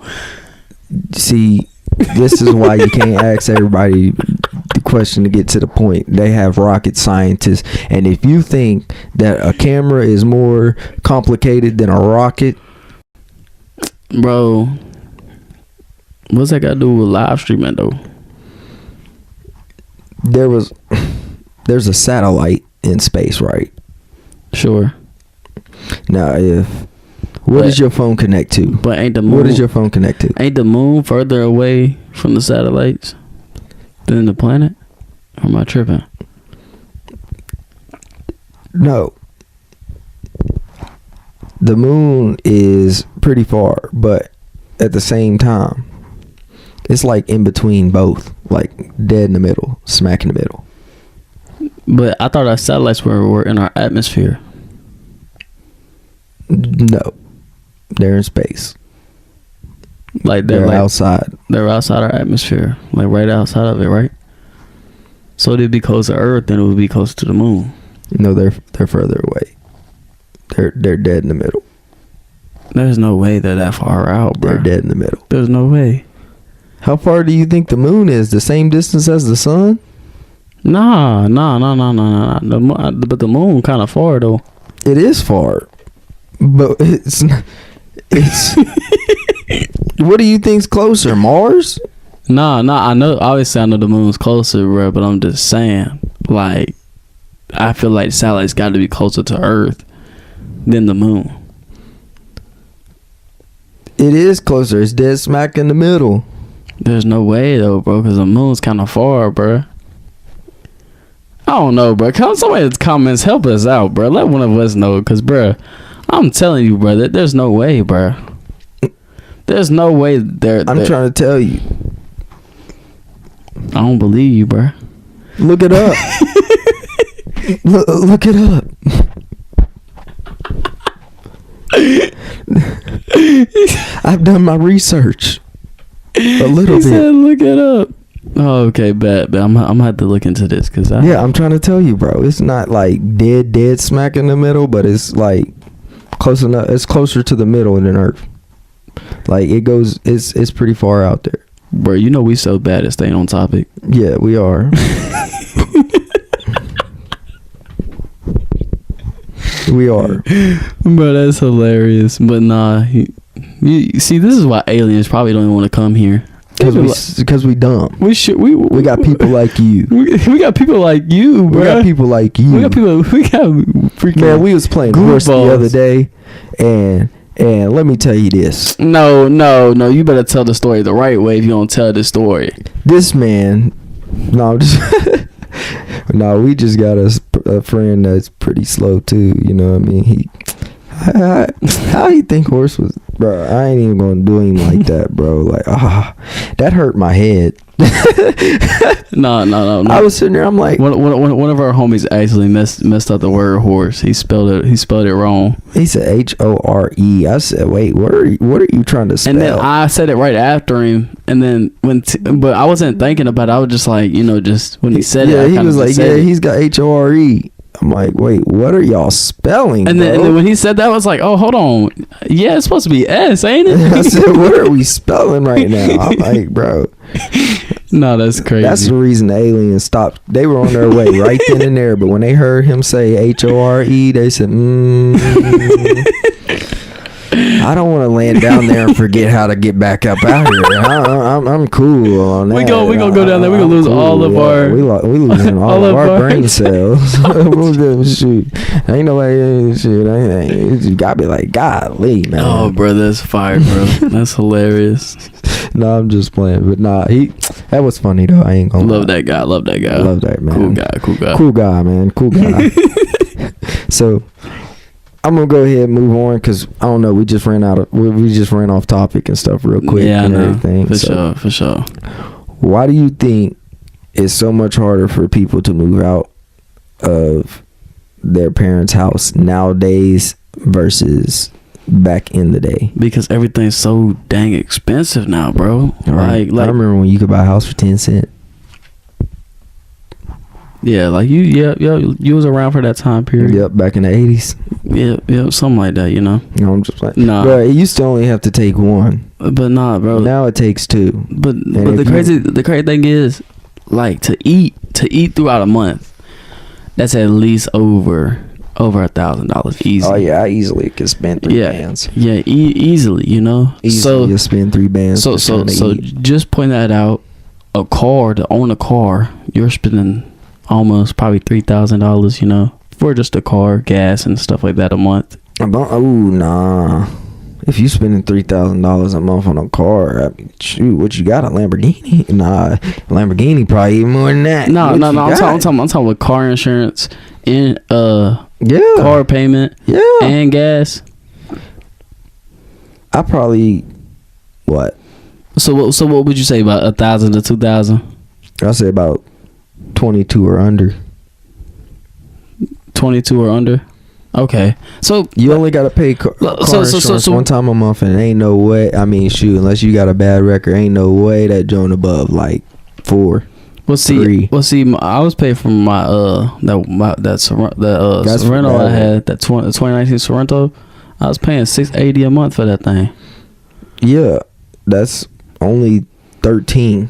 Speaker 2: See, this is why you can't ask everybody the question to get to the point. They have rocket scientists, and if you think that a camera is more complicated than a rocket,
Speaker 1: Bro, what's that got to do with live streaming though?
Speaker 2: there's a satellite in space, right?
Speaker 1: Sure.
Speaker 2: Now, what does your phone connect to?
Speaker 1: But ain't the moon?
Speaker 2: What does your phone connect to?
Speaker 1: Ain't the moon further away from the satellites than the planet? Or am I tripping?
Speaker 2: No. The moon is pretty far, but at the same time, it's like in between both, like dead in the middle, smack in the middle.
Speaker 1: But I thought our satellites were in our atmosphere.
Speaker 2: No, they're in space.
Speaker 1: Like
Speaker 2: They're
Speaker 1: like,
Speaker 2: outside.
Speaker 1: They're outside our atmosphere, like right outside of it, right? So they'd be close to Earth, then it would be close to the moon.
Speaker 2: No, they're further away. They're dead in the middle.
Speaker 1: There's no way they're that far out, bro.
Speaker 2: They're dead in the middle.
Speaker 1: There's no way.
Speaker 2: How far do you think the moon is? The same distance as the sun?
Speaker 1: Nah. But the moon kind of far though.
Speaker 2: It is far, but it's not, it's. What do you think's closer, Mars?
Speaker 1: Nah. I know. Obviously, I know the moon's closer, bro. But I'm just saying, like, I feel like satellites got to be closer to Earth than the moon.
Speaker 2: It is closer. It's dead smack in the middle.
Speaker 1: There's no way though, bro, because the moon's kind of far, bro. I don't know, bro. Somebody in the comments, help us out, bro. Let one of us know, because, bro, I'm telling you, bro, that there's no way, bro. There's no way there.
Speaker 2: I'm trying to tell you.
Speaker 1: I don't believe you, bro.
Speaker 2: Look it up. Look it up. I've done my research. A little bit.
Speaker 1: Said, look it up. Oh, okay, bet. I'm gonna have to look into this because
Speaker 2: I'm trying to tell you, bro. It's not like dead smack in the middle, but it's like close enough. It's closer to the middle than Earth. Like it goes. It's pretty far out there,
Speaker 1: bro. You know we so bad at staying on topic.
Speaker 2: Yeah, we are. We are.
Speaker 1: Bro, that's hilarious. But nah, you see, this is why aliens probably don't even want to come here.
Speaker 2: Because we dumb.
Speaker 1: We
Speaker 2: got people like you.
Speaker 1: We got people like you, bro.
Speaker 2: We got people like you.
Speaker 1: We got freaking.
Speaker 2: Man, we was playing horse the other day, and let me tell you this.
Speaker 1: No. You better tell the story the right way if you don't tell the story.
Speaker 2: This man, we just got a friend that's pretty slow too. You know what I mean? How he think horse was, bro? I ain't even gonna do him like that, bro. Like, that hurt my head.
Speaker 1: No.
Speaker 2: I was sitting there. I'm like,
Speaker 1: one of our homies actually messed up the word horse. He spelled it wrong.
Speaker 2: He said HORE. I said, wait, what are you trying to spell?
Speaker 1: And then I said it right after him. And then but I wasn't thinking about it. I was just like, just when he said it.
Speaker 2: He was like, he's got HORE. I'm like, wait, what are y'all spelling?
Speaker 1: And then when he said that, I was like, oh, hold on. Yeah, it's supposed to be S, ain't it?
Speaker 2: I said, what are we spelling right now? I'm like, bro.
Speaker 1: No, that's crazy.
Speaker 2: That's the reason the aliens stopped. They were on their way right then and there. But when they heard him say HORE, they said, I don't want to land down there and forget how to get back up out here. I'm cool on that.
Speaker 1: We gonna go down there. We gonna lose all of our.
Speaker 2: We losing all of our brain cells. Shoot, ain't nobody shit. You gotta be like, golly, man.
Speaker 1: Oh, bro, that's fire, bro. That's hilarious.
Speaker 2: No, I'm just playing, but that was funny though. I ain't gonna
Speaker 1: love that guy. Love that guy.
Speaker 2: Love that man.
Speaker 1: Cool guy,
Speaker 2: man. Cool guy. So I'm gonna go ahead and move on because I don't know. We just ran off topic and stuff real quick.
Speaker 1: Yeah,
Speaker 2: and
Speaker 1: I know.
Speaker 2: Everything.
Speaker 1: For sure.
Speaker 2: Why do you think it's so much harder for people to move out of their parents' house nowadays versus back in the day?
Speaker 1: Because everything's so dang expensive now, bro.
Speaker 2: Right.
Speaker 1: Like
Speaker 2: I remember when you could buy a house for 10 cents.
Speaker 1: Yeah, like you was around for that time period.
Speaker 2: Yep, back in the 80s.
Speaker 1: Yeah, something like that, you know.
Speaker 2: No, I'm just like,
Speaker 1: nah,
Speaker 2: bro. It used to only have to take one,
Speaker 1: but nah, bro.
Speaker 2: now it takes two.
Speaker 1: But the crazy thing is, like to eat throughout a month, that's at least over $1,000 easy.
Speaker 2: Oh yeah, I easily could spend 3 bands.
Speaker 1: Yeah, easily, you know.
Speaker 2: Easily, you spend 3 bands.
Speaker 1: So just point that out. To own a car, you're spending almost probably $3,000, you know, for just a car, gas, and stuff like that a month.
Speaker 2: Oh nah. If you spending $3,000 a month on a car, I mean, shoot, what you got, a Lamborghini? Nah, Lamborghini probably even more than that.
Speaker 1: No. I'm talking with car insurance and
Speaker 2: yeah,
Speaker 1: car payment,
Speaker 2: yeah,
Speaker 1: and gas.
Speaker 2: I probably what?
Speaker 1: So what would you say about 1,000 to 2,000?
Speaker 2: I say about 22 or under.
Speaker 1: 22 or under. Okay, so
Speaker 2: you only gotta pay car insurance one time a month, and ain't no way. I mean, shoot, unless you got a bad record, ain't no way that joint above like 4.
Speaker 1: Well, see, I was paid for my Sorrento I had, that 2019 Sorrento. I was paying $680 a month for that thing.
Speaker 2: Yeah, that's only 13.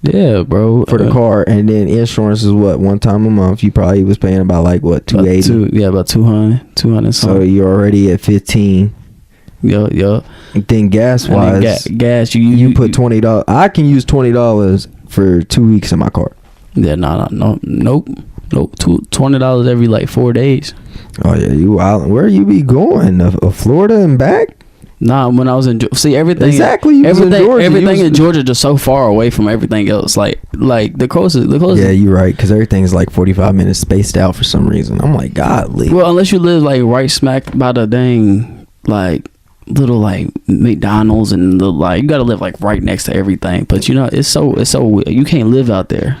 Speaker 1: Yeah, bro,
Speaker 2: for the car, and then insurance is what, one time a month. You probably was paying about like what, 280.
Speaker 1: About 200 something.
Speaker 2: So you're already at 15.
Speaker 1: Yeah.
Speaker 2: Then gas wise,
Speaker 1: gas
Speaker 2: you put $20. I can use $20 for 2 weeks in my car.
Speaker 1: Yeah, nope. $20 every like 4 days.
Speaker 2: Oh yeah, you out? Where you be going? Florida and back?
Speaker 1: Nah, when I was in everything
Speaker 2: exactly,
Speaker 1: everything in Georgia just so far away from everything else. Like the closest.
Speaker 2: Yeah, you're right, because everything's like 45 minutes spaced out for some reason. I'm like, godly.
Speaker 1: Well, unless you live like right smack by the dang like little like McDonald's and the like, you gotta live like right next to everything. But you know, it's so you can't live out there.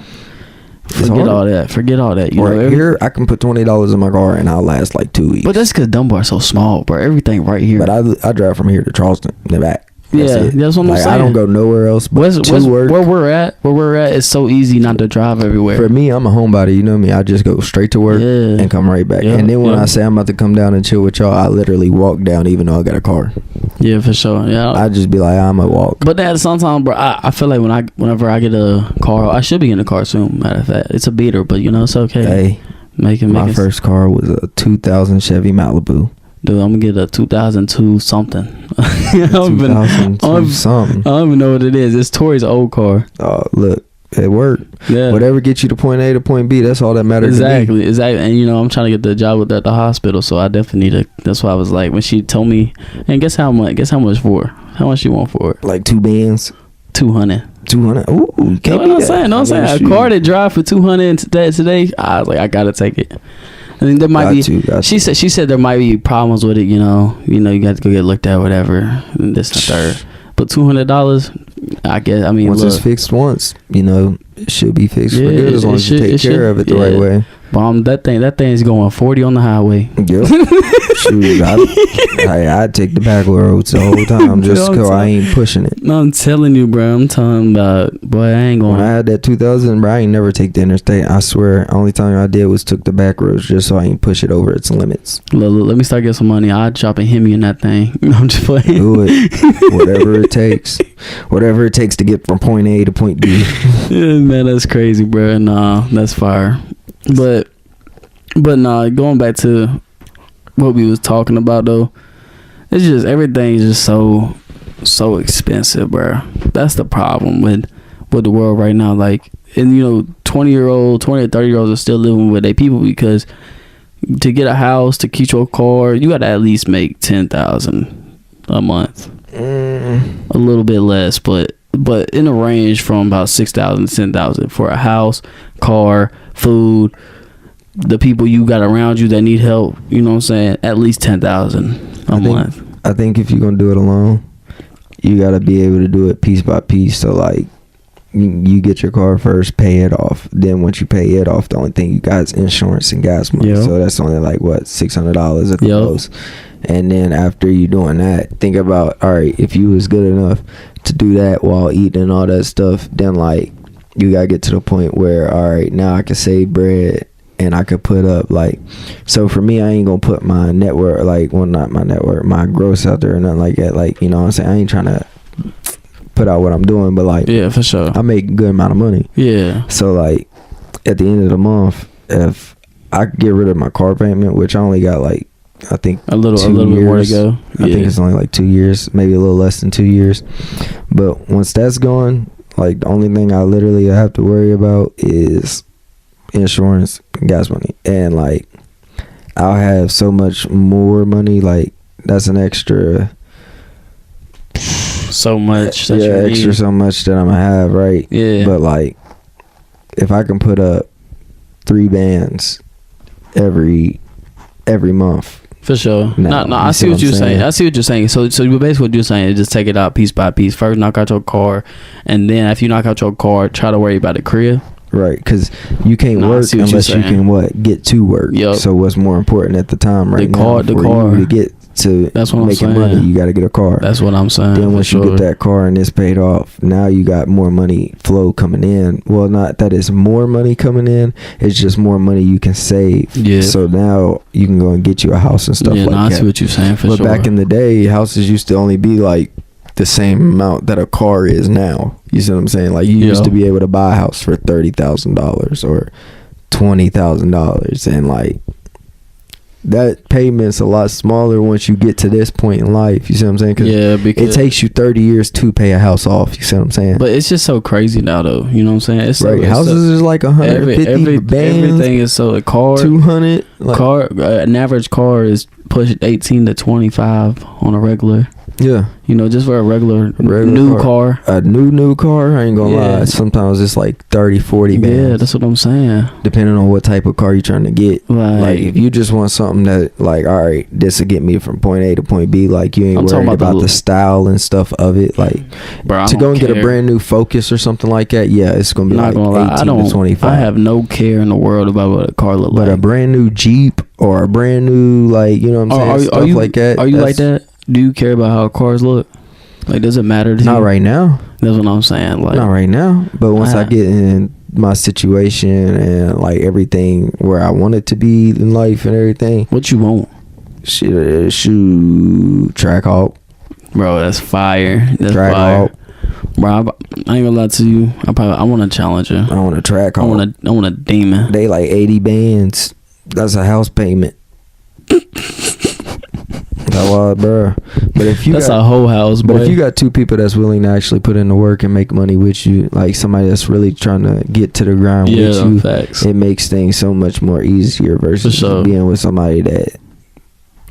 Speaker 1: Forget all that. You know,
Speaker 2: here I can put $20 in my car and I'll last like 2 weeks.
Speaker 1: But that's because Dunbar's so small, bro. Everything right here.
Speaker 2: But I drive from here to Charleston and back.
Speaker 1: That's what I'm saying.
Speaker 2: I don't go nowhere else but to work.
Speaker 1: Where we're at, it's so easy not to drive everywhere.
Speaker 2: For me, I'm a homebody. You know me. I just go straight to work and come right back. And then when I say I'm about to come down and chill with y'all, I literally walk down even though I got a car.
Speaker 1: Yeah, for sure. Yeah,
Speaker 2: I just be like, I'm a walk.
Speaker 1: But then sometimes, bro, I feel like whenever I get a car, I should be in a car soon. Matter of fact, it's a beater, but you know it's okay.
Speaker 2: Hey, my first car was a 2000 Chevy Malibu.
Speaker 1: Dude, I'm gonna get a 2002 something.
Speaker 2: 2002 something.
Speaker 1: I don't even know what it is. It's Tori's old car.
Speaker 2: Oh, look, it worked.
Speaker 1: Yeah.
Speaker 2: Whatever gets you to point A to point B, that's all that matters.
Speaker 1: Exactly. And you know, I'm trying to get the job at the hospital, so I definitely need to. That's why I was like, when she told me, and guess how much? Guess how much for? How much you want for it?
Speaker 2: Like 2 bands.
Speaker 1: 200.
Speaker 2: 200. Ooh, can't
Speaker 1: know what I'm saying? A car that drive for 200 today. I was like, I gotta take it. I think there might be. She said there might be problems with it. You know, you got to go get looked at, whatever. And this and third. But $200, I guess. I mean,
Speaker 2: once it's fixed once, you know, it should be fixed for good as long as you take care of it the right way.
Speaker 1: Bomb that thing's going 40 on the highway.
Speaker 2: Yep. Shoot, I'd take the back roads the whole time just because I ain't pushing it.
Speaker 1: No, I'm telling you, bro. I'm talking about, boy, I ain't going.
Speaker 2: When I had that 2000, bro, I ain't never take the interstate. I swear, only time I did was took the back roads just so I ain't push it over its limits.
Speaker 1: Look, let me start getting some money. I'd chop a Hemi in that thing. I'm just playing.
Speaker 2: Do it. Whatever it takes. Whatever it takes to get from point A to point B.
Speaker 1: Yeah, man, that's crazy, bro. Nah, that's fire. But nah, going back to what we was talking about though, it's just everything is just so expensive, bro. That's the problem with the world right now. Like, and you know, 20 or 30-year-olds are still living with their people because to get a house, to keep your car, you got to at least make $10,000 a month. A little bit less, but in a range from about $6,000 to $10,000 for a house, car, food, the people you got around you that need help. You know what I'm saying? At least $10,000 a month.
Speaker 2: I think if you're gonna do it alone, you gotta be able to do it piece by piece. So like, you get your car first, pay it off. Then once you pay it off, the only thing you got is insurance and gas money.
Speaker 1: Yep.
Speaker 2: So that's only like what, $600 at the
Speaker 1: Yep.
Speaker 2: most. And then after you doing that, think about, all right, if you was good enough to do that while eating all that stuff, then like you gotta get to the point where, all right, now I can save bread and I could put up like, so for me, I ain't gonna put my net worth, like, well, not my net worth, my gross out there or nothing like that. Like, you know what I'm saying? I ain't trying to put out what I'm doing, but like,
Speaker 1: Yeah, for sure.
Speaker 2: I make a good amount of money.
Speaker 1: Yeah.
Speaker 2: So like at the end of the month, if I could get rid of my car payment, which I only got like, I think
Speaker 1: a little bit more to go.
Speaker 2: I think it's only like 2 years, maybe a little less than 2 years. But once that's gone, like the only thing I literally have to worry about is insurance and gas money. And like I'll have so much more money, like that's an extra
Speaker 1: so much that
Speaker 2: yeah,
Speaker 1: you
Speaker 2: extra
Speaker 1: need.
Speaker 2: so much that I'm gonna have, right?
Speaker 1: Yeah.
Speaker 2: But like if I can put up 3 bands every month.
Speaker 1: For sure.
Speaker 2: No,
Speaker 1: No, I
Speaker 2: you
Speaker 1: see
Speaker 2: see
Speaker 1: what
Speaker 2: what
Speaker 1: you're
Speaker 2: I'm
Speaker 1: saying.
Speaker 2: saying?
Speaker 1: I see what you're saying. So basically what you're saying is just take it out piece by piece. First knock out your car, and then after you knock out your car, try to worry about the crib.
Speaker 2: Right, because you can't
Speaker 1: No, I
Speaker 2: work
Speaker 1: see what you're
Speaker 2: unless you
Speaker 1: saying.
Speaker 2: can what, get to work.
Speaker 1: Yup.
Speaker 2: So what's more important at the time right now
Speaker 1: The
Speaker 2: for
Speaker 1: car.
Speaker 2: you to get to
Speaker 1: That's what I'm
Speaker 2: making
Speaker 1: saying.
Speaker 2: money? You got to get a car.
Speaker 1: That's what I'm saying.
Speaker 2: Then
Speaker 1: for
Speaker 2: once
Speaker 1: sure.
Speaker 2: you get that car and it's paid off, now you got more money flow coming in. Well, not that it's more money coming in, it's just more money you can save.
Speaker 1: Yeah.
Speaker 2: So now you can go and get you a house and stuff
Speaker 1: yeah,
Speaker 2: like
Speaker 1: no, I
Speaker 2: that.
Speaker 1: see what you're saying for
Speaker 2: But
Speaker 1: sure.
Speaker 2: back in the day, houses used to only be like the same amount that a car is now. You see what I'm saying? Like you used
Speaker 1: Yeah.
Speaker 2: to be able to buy a house for $30,000 or $20,000, and like that payment's a lot smaller once you get to this point in life. You see what I'm saying? 'Cause
Speaker 1: yeah, because
Speaker 2: it takes you 30 years to pay a house off. You see what I'm saying?
Speaker 1: But it's just so crazy now, though. You know what I'm saying? It's
Speaker 2: right,
Speaker 1: so,
Speaker 2: houses is like 150 bands,
Speaker 1: everything is so a car.
Speaker 2: 200. Like,
Speaker 1: Car an average car is pushing 18 to 25 on a regular.
Speaker 2: yeah,
Speaker 1: You know, just for a regular
Speaker 2: Regular
Speaker 1: new
Speaker 2: car.
Speaker 1: car.
Speaker 2: a new car. I ain't gonna
Speaker 1: Yeah.
Speaker 2: lie. Sometimes it's like 30, 40 bands.
Speaker 1: Yeah, that's what I'm saying.
Speaker 2: Depending on what type of car you're trying to get. Like if
Speaker 1: Like
Speaker 2: you just want something that like, all right, this will get me from point A to point B, like you ain't
Speaker 1: I'm
Speaker 2: worried
Speaker 1: talking
Speaker 2: about
Speaker 1: about
Speaker 2: the style and stuff of it, like
Speaker 1: bro, I
Speaker 2: to
Speaker 1: don't
Speaker 2: go and get a
Speaker 1: care.
Speaker 2: brand new Focus or something like that, yeah, it's gonna be
Speaker 1: Not
Speaker 2: like
Speaker 1: gonna lie,
Speaker 2: 18 to 25.
Speaker 1: I have no care in the world about what a car look
Speaker 2: but
Speaker 1: like.
Speaker 2: a brand new Jeep or a brand new, like, you know what I'm saying, stuff
Speaker 1: you
Speaker 2: like that.
Speaker 1: Are you like
Speaker 2: that's-
Speaker 1: that? Do you care about how cars look? Like, does it matter to you?
Speaker 2: Not right now.
Speaker 1: That's what I'm saying. Like,
Speaker 2: Not right now. But once I
Speaker 1: I-
Speaker 2: get in my situation and like everything where I want it to be in life and everything,
Speaker 1: what you want,
Speaker 2: shoot, track hawk.
Speaker 1: bro? That's fire. That's
Speaker 2: Track
Speaker 1: fire,
Speaker 2: hawk.
Speaker 1: bro. I ain't gonna lie to you. I want a Challenger.
Speaker 2: I want a track hawk.
Speaker 1: I want a Demon.
Speaker 2: They like 80 bands. That's a house payment. That was, bro. But if you
Speaker 1: That's
Speaker 2: got,
Speaker 1: a whole house,
Speaker 2: but
Speaker 1: boy.
Speaker 2: if you got two people that's willing to actually put in the work and make money with you, like somebody that's really trying to get to the ground with
Speaker 1: yeah,
Speaker 2: you,
Speaker 1: facts.
Speaker 2: it makes things so much more easier versus
Speaker 1: For sure.
Speaker 2: being with somebody that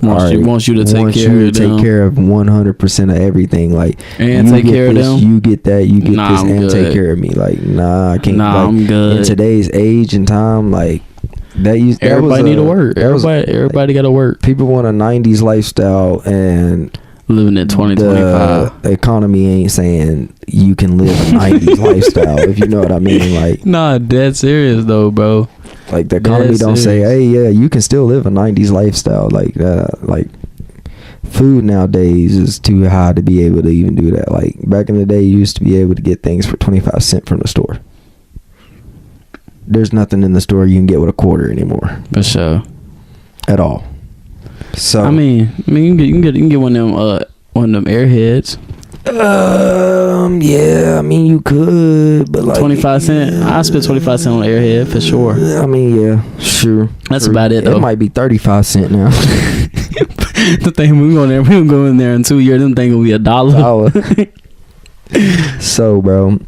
Speaker 1: Wants you to take
Speaker 2: wants
Speaker 1: care
Speaker 2: you
Speaker 1: of
Speaker 2: to
Speaker 1: them
Speaker 2: take care of 100% of everything. Like
Speaker 1: and
Speaker 2: you
Speaker 1: take
Speaker 2: get
Speaker 1: care of
Speaker 2: this,
Speaker 1: them.
Speaker 2: you get that, you get
Speaker 1: Nah,
Speaker 2: this,
Speaker 1: I'm
Speaker 2: and take
Speaker 1: good.
Speaker 2: care of me. Like, nah, I can't.
Speaker 1: Nah,
Speaker 2: like,
Speaker 1: I'm good.
Speaker 2: In today's age and time, like
Speaker 1: Everybody need to work. Everybody got to work.
Speaker 2: People want a 90s lifestyle, and
Speaker 1: Living in 2025.
Speaker 2: the economy ain't saying you can live a 90s lifestyle, if you know what I mean.
Speaker 1: Nah, dead serious though, bro.
Speaker 2: Like the economy
Speaker 1: Dead
Speaker 2: don't say,
Speaker 1: serious.
Speaker 2: hey, yeah, you can still live a 90s lifestyle. Like food nowadays is too high to be able to even do that. Like back in the day, you used to be able to get things for 25 cents from the store. There's nothing in the store you can get with a quarter anymore
Speaker 1: For sure.
Speaker 2: at all. So
Speaker 1: I mean, you can get one of them airheads.
Speaker 2: yeah, I mean you could, but like
Speaker 1: 25 cent. I spent 25 cent on an airhead for sure.
Speaker 2: I mean, yeah, sure.
Speaker 1: That's
Speaker 2: Sure.
Speaker 1: about it though.
Speaker 2: It might be 35 cents now.
Speaker 1: The thing we gonna go in there in 2 years. Them thing will be $1.
Speaker 2: So, bro,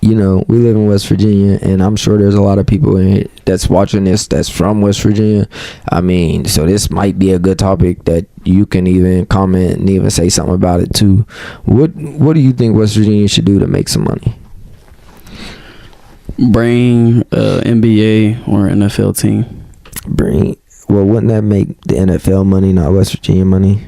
Speaker 2: you know, we live in West Virginia, and I'm sure there's a lot of people in here that's watching this that's from West Virginia. I mean, so this might be a good topic that you can even comment and even say something about it too. What do you think West Virginia should do to make some money?
Speaker 1: Bring NBA or NFL team.
Speaker 2: Well, wouldn't that make the NFL money, not West Virginia money?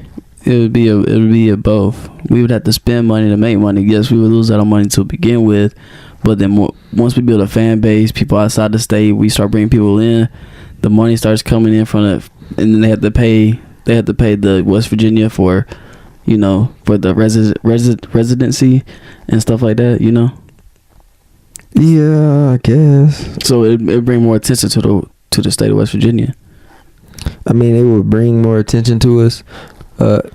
Speaker 1: It would be a both. We would have to spend money to make money. Yes, we would lose out on money to begin with, but then once we build a fan base, people outside the state, we start bringing people in. The money starts coming in from it, and then they have to pay. They have to pay the West Virginia for, you know, for the residency and stuff like that. You know.
Speaker 2: Yeah, I guess.
Speaker 1: So it bring more attention to the state of West Virginia.
Speaker 2: I mean, it would bring more attention to us.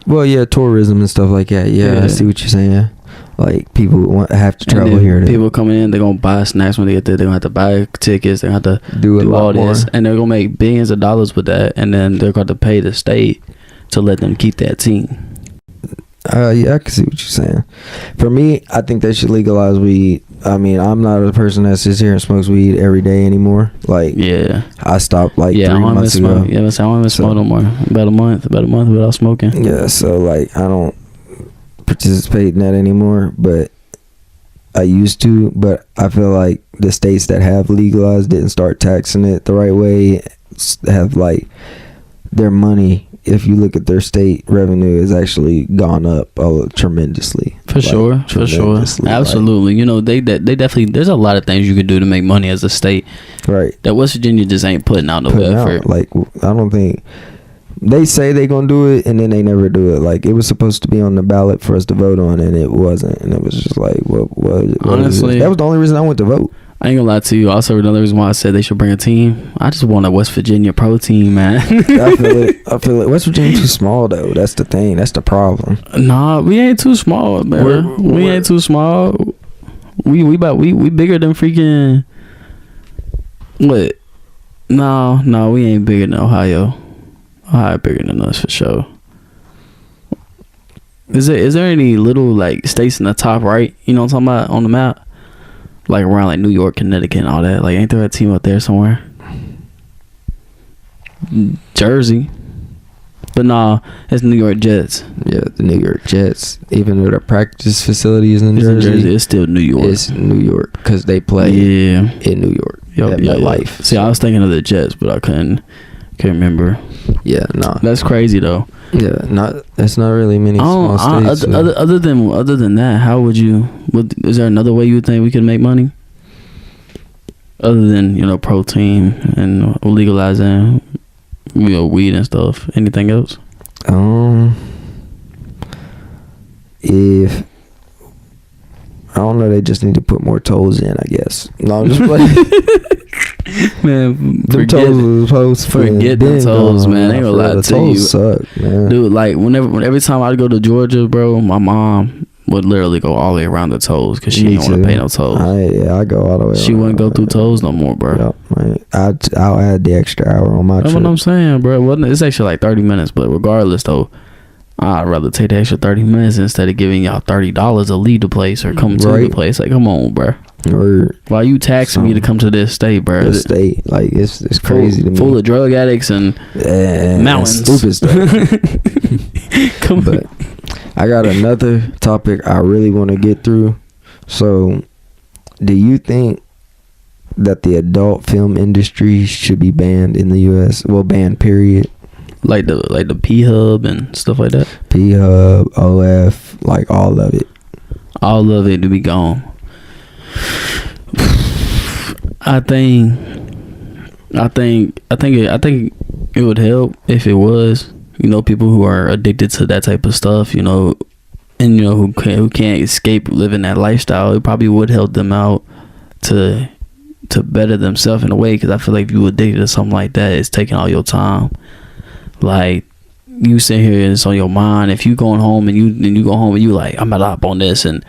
Speaker 2: Well, yeah, tourism and stuff like that. Yeah, I see what you're saying. Like, people have to travel here.
Speaker 1: People coming in, they're going to buy snacks when they get there. They're going to have to buy tickets. They're going to have to do all this. And they're going to make billions of dollars with that. And then they're going to pay the state to let them keep that team.
Speaker 2: Yeah, I can see what you're saying. For me, I think they should legalize weed. I mean, I'm not a person that sits here and smokes weed every day anymore. Like, yeah, I stopped like 3 months ago.
Speaker 1: Yeah, I don't even smoke no more. About a month without smoking.
Speaker 2: Yeah, so like I don't participate in that anymore, but I used to. But I feel like the states that have legalized didn't start taxing it the right way. Have like their money. If you look at their state revenue, has actually gone up tremendously.
Speaker 1: For sure. Absolutely. Like, you know, they definitely. There's a lot of things you can do to make money as a state.
Speaker 2: Right.
Speaker 1: That West Virginia just ain't putting out no effort.
Speaker 2: Like, I don't think they say they gonna do it, and then they never do it. Like, it was supposed to be on the ballot for us to vote on, and it wasn't. And it was just like, what
Speaker 1: honestly,
Speaker 2: that was the only reason I went to vote.
Speaker 1: I ain't gonna lie to you. Also, another reason why I said they should bring a team. I just want a West Virginia pro team, man.
Speaker 2: I feel it. West Virginia too small though. That's the thing. That's the problem.
Speaker 1: Nah, we ain't too small, man. We ain't too small. We bigger than freaking. What? No, we ain't bigger than Ohio. Ohio bigger than us for sure. Is there any little like states in the top right? You know what I'm talking about on the map? Like around like New York, Connecticut, and all that. Like, ain't there a team up there somewhere? Jersey. But nah, it's New York Jets.
Speaker 2: Yeah, the New York Jets. Even though their practice facility is in Jersey,
Speaker 1: it's still New York.
Speaker 2: It's New York because they play in New York. Life.
Speaker 1: See, I was thinking of the Jets, but I couldn't remember.
Speaker 2: Yeah, nah.
Speaker 1: That's crazy though.
Speaker 2: Yeah, that's not really many small states.
Speaker 1: Other than that, how would you? Is there another way you would think we could make money? Other than, you know, pro team and legalizing, you know, weed and stuff. Anything else?
Speaker 2: If I don't know, they just need to put more tolls in, I guess. No, I'm just playing.
Speaker 1: Man,
Speaker 2: forget
Speaker 1: the tolls, man. I ain't gonna lie to you.
Speaker 2: Suck, man.
Speaker 1: Dude, like every time I go to Georgia, bro, my mom would literally go all the way around the tolls because she didn't want to pay no tolls.
Speaker 2: I go all the way.
Speaker 1: She wouldn't go through tolls no more, bro.
Speaker 2: Yep, I'll add the extra hour on my trip.
Speaker 1: That's what I'm saying, bro. It's actually like 30 minutes, but regardless, though, I'd rather take the extra 30 minutes instead of giving y'all $30 to leave the place or come to the place. Like, come on, bro. Why you taxing me to come to this state, bro?
Speaker 2: This state, like, it's crazy to me.
Speaker 1: Full of drug addicts and mountains.
Speaker 2: Stupid stuff. But I got another topic I really want to get through. So, do you think that the adult film industry should be banned in the U.S.? Well, banned, period.
Speaker 1: Like the P-Hub and stuff like that?
Speaker 2: P-Hub, OF, like all of it.
Speaker 1: All of it to be gone. I think it would help if it was, you know, people who are addicted to that type of stuff, you know, and, you know, who can't escape living that lifestyle. It probably would help them out to better themselves in a way, because I feel like if you addicted to something like that, it's taking all your time. Like, you sit here and it's on your mind. If you going home and you go home and you like, I'm about to hop on this, and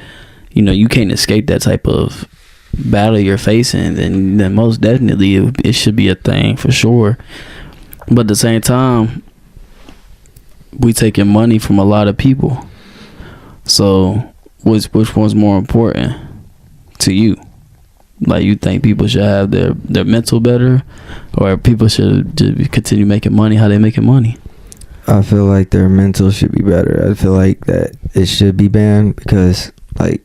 Speaker 1: you know you can't escape that type of battle you're facing, then most definitely it should be a thing for sure. But at the same time, we taking money from a lot of people. So which one's more important to you? Like, you think people should have their mental better, or people should just continue making money how they making money?
Speaker 2: I feel like their mental should be better. I feel like that it should be banned because, like,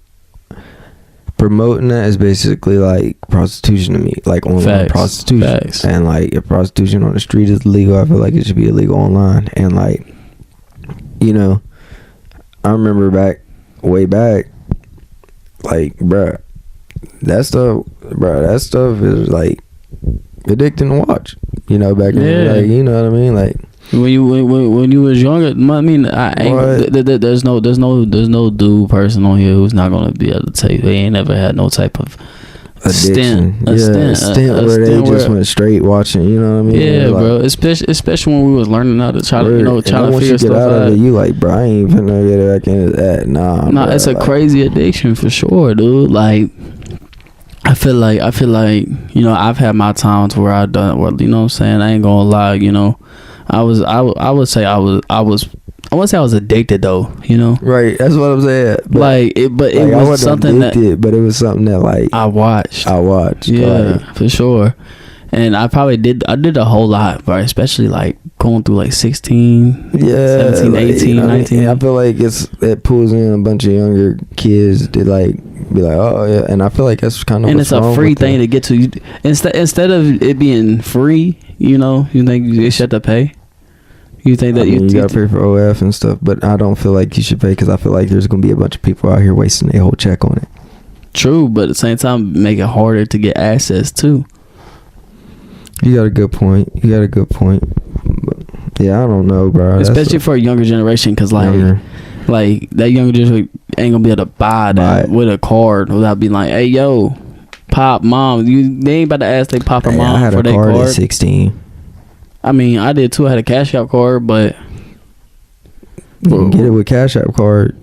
Speaker 2: promoting that is basically like prostitution to me. Like, online prostitution. Facts. And like, if prostitution on the street is illegal, I feel like it should be illegal online. And like, you know, I remember way back, like, bruh, that stuff is like addicting to watch. You know, back in the, like, you know what I mean, like.
Speaker 1: When you was younger, I mean, there's no dude person on here who's not gonna be able to tell you they ain't never had no type of
Speaker 2: addiction. A stint where they just went straight watching. You know what I mean?
Speaker 1: Yeah, like, bro. Especially when we was learning how to try to figure stuff out.
Speaker 2: You like, bro, I ain't finna get back into that. Nah,
Speaker 1: bro, it's a crazy addiction for sure, dude. Like, I feel like you know, I've had my times where I done, well, you know what I'm saying, I ain't gonna lie, you know, I would say I wouldn't say I was addicted though, you know.
Speaker 2: Right, that's what I'm saying. But
Speaker 1: it was something addicted,
Speaker 2: but it was something that like
Speaker 1: I watched.
Speaker 2: Yeah,
Speaker 1: like, for sure. And I did a whole lot, right? Especially like going through like 16, 17, like, 18, you know, 19.
Speaker 2: I feel like it pulls in a bunch of younger kids to like be like, oh yeah, and I feel like that's kind of,
Speaker 1: and it's a free thing to get to. Instead of it being free, you know, you think you should have to pay. You think that you
Speaker 2: gotta pay for OF and stuff, but I don't feel like you should pay because I feel like there's gonna be a bunch of people out here wasting their whole check on it.
Speaker 1: True, but at the same time, make it harder to get access too.
Speaker 2: You got a good point. But yeah, I don't know, bro.
Speaker 1: Especially for a younger generation, because like that younger generation ain't gonna be able to buy that with a card without being like, hey, yo, pop, mom. They ain't about to ask they pop or mom for their card. I had a card
Speaker 2: at 16.
Speaker 1: I mean, I did too. I had a Cash App card, but
Speaker 2: you can get it with Cash App card.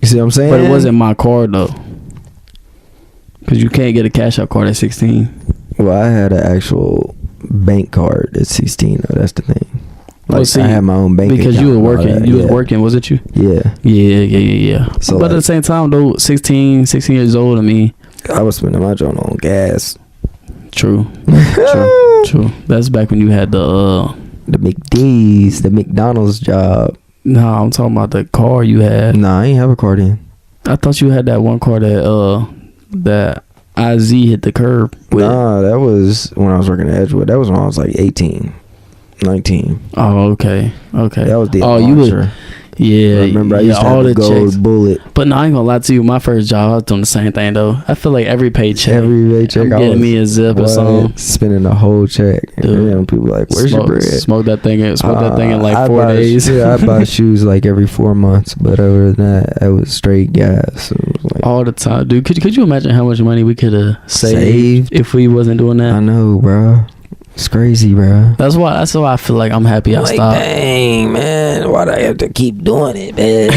Speaker 2: You see what I'm saying?
Speaker 1: But it wasn't my card though, because you can't get a Cash App card at 16.
Speaker 2: Well, I had an actual bank card at 16 though. That's the thing. Like, I had my own bank
Speaker 1: because
Speaker 2: account.
Speaker 1: You were working. You was working, wasn't you?
Speaker 2: Yeah.
Speaker 1: So, but like, at the same time though, 16 years old, I mean,
Speaker 2: I was spending my joint on gas.
Speaker 1: True. That's back when you had the
Speaker 2: McD's, the McDonald's job.
Speaker 1: No, I'm talking about the car you had.
Speaker 2: Nah, I ain't have a car then.
Speaker 1: I thought you had that one car that IZ hit the curb with.
Speaker 2: Nah, that was when I was working at Edgewood. That was when I was like 18, 19.
Speaker 1: Oh, okay. That
Speaker 2: was the
Speaker 1: you were. Yeah,
Speaker 2: remember I used to have the gold checks. Bullet.
Speaker 1: But no, I ain't gonna lie to you. My first job, I was doing the same thing though. I feel like every paycheck,
Speaker 2: I'm
Speaker 1: getting me a zip or something,
Speaker 2: spending the whole check. And people like, "Where's your bread?"
Speaker 1: Smoke that thing in like 4 days.
Speaker 2: Yeah, I buy shoes like every 4 months, but other than that, it was straight gas. It was like,
Speaker 1: all the time, dude. Could you imagine how much money we could have saved if we wasn't doing that?
Speaker 2: I know, bro. It's crazy, bro.
Speaker 1: That's why I feel like I'm happy I stopped.
Speaker 2: Dang, man, why'd I have to keep doing it, man?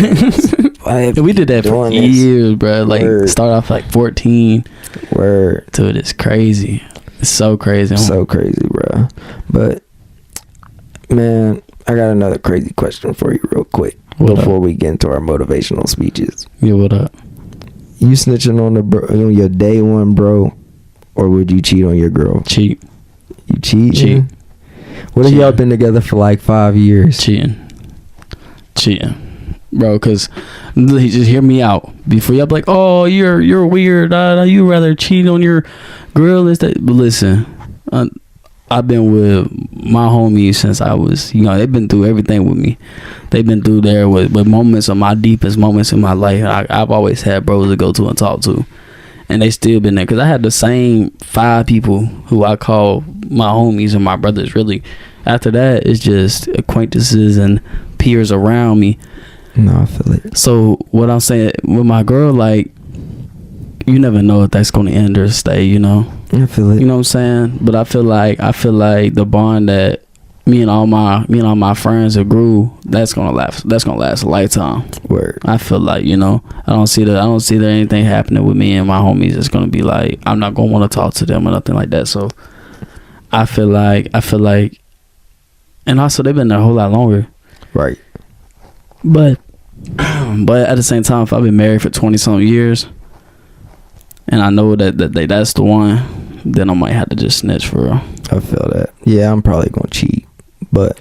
Speaker 1: We did that for years, bro. Like, start off like 14.
Speaker 2: Word.
Speaker 1: Dude, it's crazy. It's so crazy.
Speaker 2: So crazy, bro. But, man, I got another crazy question for you real quick before we get into our motivational speeches.
Speaker 1: Yeah, what up?
Speaker 2: You snitching on your day one bro, or would you cheat on your girl?
Speaker 1: Cheat.
Speaker 2: You cheating? What if y'all been together for like 5 years?
Speaker 1: Cheating, bro. Cause just hear me out before y'all be like, oh, you're weird. You rather cheat on your girl instead. But listen, I've been with my homies since I was, you know, they've been through everything with me. They've been through there with moments of my deepest moments in my life. I've always had bros to go to and talk to. And they still been there because I had the same 5 people who I call my homies and my brothers. Really, after that, it's just acquaintances and peers around me.
Speaker 2: No, I feel it.
Speaker 1: So what I'm saying with my girl, like, you never know if that's going to end or stay. You know.
Speaker 2: I feel it.
Speaker 1: You know what I'm saying? But I feel like the bond that me and all my friends have grew, that's gonna last a lifetime.
Speaker 2: Word.
Speaker 1: I feel like, you know, I don't see there anything happening with me and my homies that's gonna be like, I'm not gonna want to talk to them or nothing like that. So I feel like, and also they've been there a whole lot longer.
Speaker 2: Right.
Speaker 1: But at the same time, if I've been married for 20-something years and I know that's the one, then I might have to just snitch for real.
Speaker 2: I feel that. Yeah, I'm probably gonna cheat, but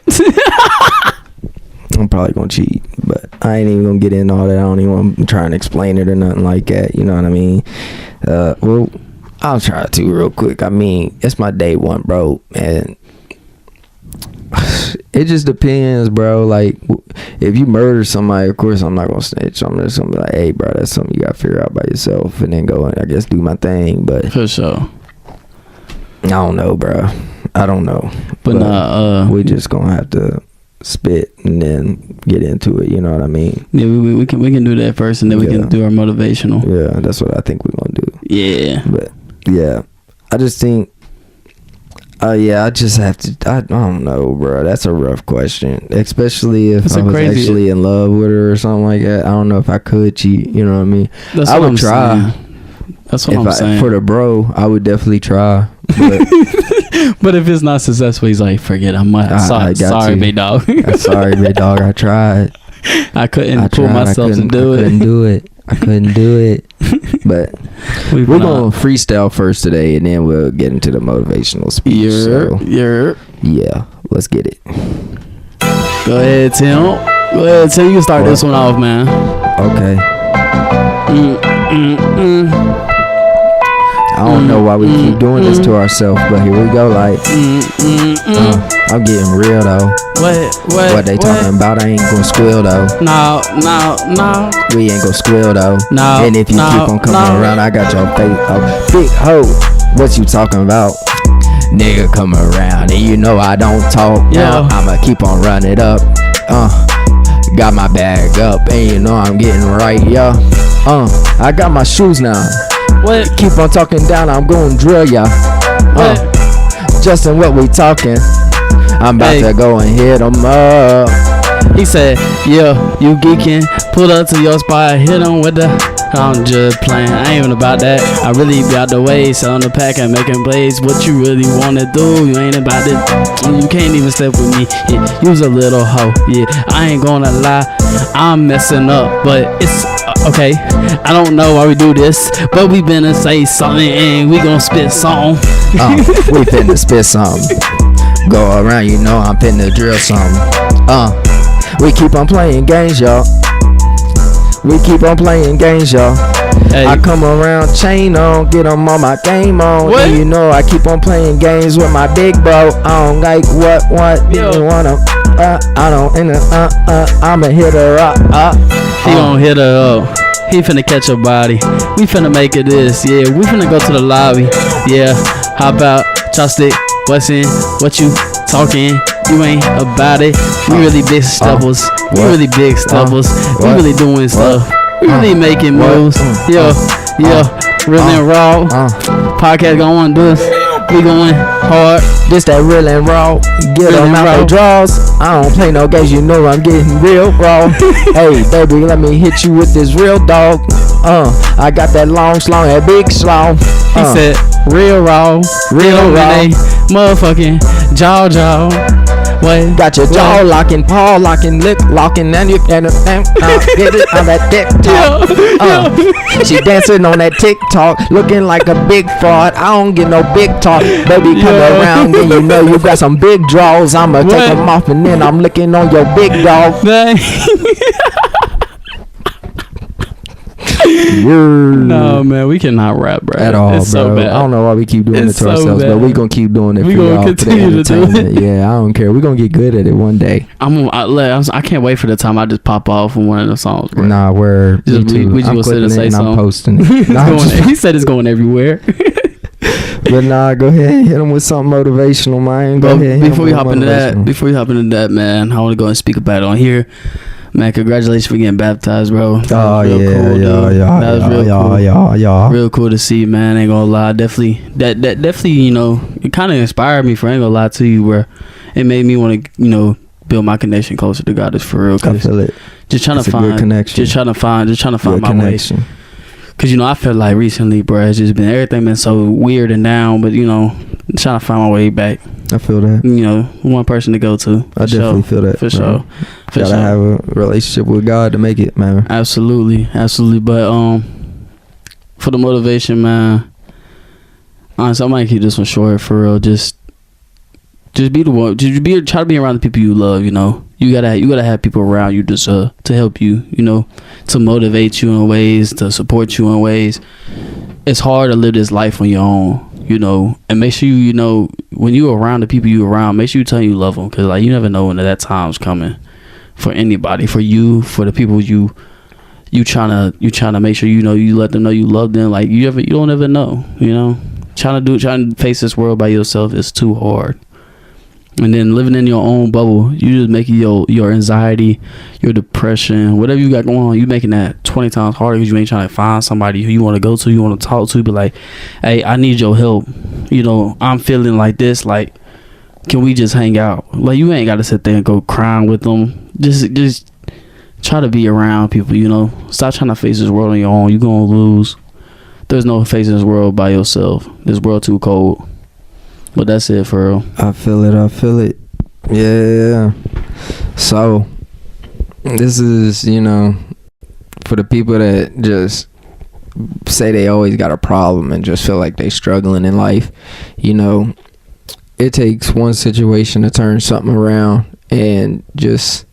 Speaker 2: I ain't even gonna get into all that. I don't even want to try and explain it or nothing like that. You know what I mean? Well, I'll try to real quick. I mean, it's my day one, bro, and It just depends, bro. Like, if you murder somebody, of course I'm not gonna snitch. I'm just gonna be like, hey, bro, that's something you gotta figure out by yourself, and then go and I guess do my thing. But
Speaker 1: for sure,
Speaker 2: I don't know, bro. I don't know.
Speaker 1: But nah,
Speaker 2: we just gonna have to spit and then get into it. You know what I mean?
Speaker 1: Yeah, we can do that first, and then we can do our motivational.
Speaker 2: Yeah, that's what I think we're gonna do.
Speaker 1: Yeah,
Speaker 2: but yeah, I just think. I just have to. I don't know, bro. That's a rough question, especially if I was actually in love with her or something like that. I don't know if I could cheat. You know what I mean?
Speaker 1: I would try. That's what I'm saying.
Speaker 2: For the bro, I would definitely try. But,
Speaker 1: but if it's not successful, he's like, forget. Sorry, big dog.
Speaker 2: Sorry, big dog. I tried.
Speaker 1: I couldn't pull myself to do it.
Speaker 2: I couldn't do it. But we're gonna freestyle first today, and then we'll get into the motivational speech. Yeah, let's get it.
Speaker 1: Go ahead, Tim. You can start this one off, man.
Speaker 2: Okay. I don't know why we keep doing this to ourselves, but here we go. Like, I'm getting real though. What they talking about? I ain't gonna squeal though.
Speaker 1: No.
Speaker 2: We ain't gonna squeal though.
Speaker 1: No.
Speaker 2: And if you keep on coming around, I got your face. Oh, big hoe. What you talking about? Nigga come around, and you know I don't talk. Now I'ma keep on running it up. Got my bag up, and you know I'm getting right, yo. I got my shoes now.
Speaker 1: What?
Speaker 2: Keep on talking down, I'm gonna drill ya. Justin, what we talking? I'm about to go and hit him up.
Speaker 1: He said, yeah, you geeking. Pull up to your spot, hit him with the... I'm just playing, I ain't even about that. I really be out the way, selling the pack and making plays. What you really wanna do, you ain't about it. You can't even step with me, yeah, you's a little hoe. Yeah, I ain't gonna lie, I'm messing up, but it's okay. I don't know why we do this, but we finna say something and we gon' spit something.
Speaker 2: We finna spit something. Go around, you know I'm finna drill something. We keep on playing games, y'all. We keep on playing games, y'all. Hey. I come around, chain on, get them on my game on. What? And you know I keep on playing games with my big bro. I don't like what, didn't wanna, I don't, I'ma hit her up,
Speaker 1: He gon' hit her up. He finna catch her body. We finna make it this, yeah. We finna go to the lobby, yeah. How about chopstick, what's in, what you talking? You ain't about it. We really big stubbles. We really big stubbles. We really doing stuff. We really making moves. Yeah, real and raw. Podcast going do this. We going hard.
Speaker 2: This that real and raw. Get them out the draws. I don't play no games. You know I'm getting real raw. Hey baby, let me hit you with this real dog. I got that long slong, that big slong.
Speaker 1: He said real raw, real raw. Motherfucking jaw. What?
Speaker 2: Got your jaw locking, paw locking, lip locking, and you can get it on that TikTok. She dancing on that TikTok, looking like a big fraud. I don't get no big talk, baby. Come around, and you know you got some big draws. I'ma take them off, and then I'm licking on your big dog.
Speaker 1: No man, we cannot rap, bro.
Speaker 2: At all,
Speaker 1: it's
Speaker 2: bro.
Speaker 1: So bad.
Speaker 2: I don't know why we keep doing it to ourselves, but we gonna keep doing it for y'all.
Speaker 1: Continue to do it.
Speaker 2: Yeah, I don't care. We gonna get good at it one day.
Speaker 1: I can't wait for the time I just pop off on one of the songs, bro.
Speaker 2: Nah, we're
Speaker 1: we just sit and say something.
Speaker 2: I'm posting it.
Speaker 1: He said it's going everywhere.
Speaker 2: But nah, go ahead, hit him with something motivational, man. Go ahead.
Speaker 1: Before we hop into that, man, I want to go and speak about it on here. Man, congratulations for getting baptized, bro.
Speaker 2: Oh yeah.
Speaker 1: That was real cool. Real cool to see, man. Ain't gonna lie, definitely, you know, it kind of inspired me. Ain't gonna lie to you, where it made me want to, you know, build my connection closer to God. Is for real.
Speaker 2: I feel it.
Speaker 1: Just trying to find my connection. Way. Cause you know, I feel like recently, bro, it's just been everything been so weird and down. But you know, trying to find my way back.
Speaker 2: I feel that.
Speaker 1: You know, one person to go to.
Speaker 2: I definitely feel that.
Speaker 1: For sure.
Speaker 2: Gotta have a relationship with God to make it, man.
Speaker 1: Absolutely. But for the motivation, man, honestly, I might keep this one short. For real, just be the one. Try to be around the people you love. You know, you gotta have people around you just to help you. You know, to motivate you in ways, to support you in ways. It's hard to live this life on your own. You know, and make sure you know when you around the people you around, make sure you tell them you love them, because like you never know when that time's coming for anybody, for you, for the people you trying to make sure you let them know you love them. Like you don't ever know, trying to face this world by yourself is too hard. And then living in your own bubble, you just making your anxiety, your depression, whatever you got going on, you making that 20 times harder, because you ain't trying to find somebody who you want to go to, you want to talk to, but like, hey, I need your help. I'm feeling like this. Like, can we just hang out? Like, you ain't got to sit there and go crying with them. Just try to be around people. Stop trying to face this world on your own. You're gonna lose. There's no facing this world by yourself. This world too cold. But that's it for real.
Speaker 2: I feel it. Yeah. So this is, for the people that just say they always got a problem and just feel like they struggling in life, it takes one situation to turn something around, and just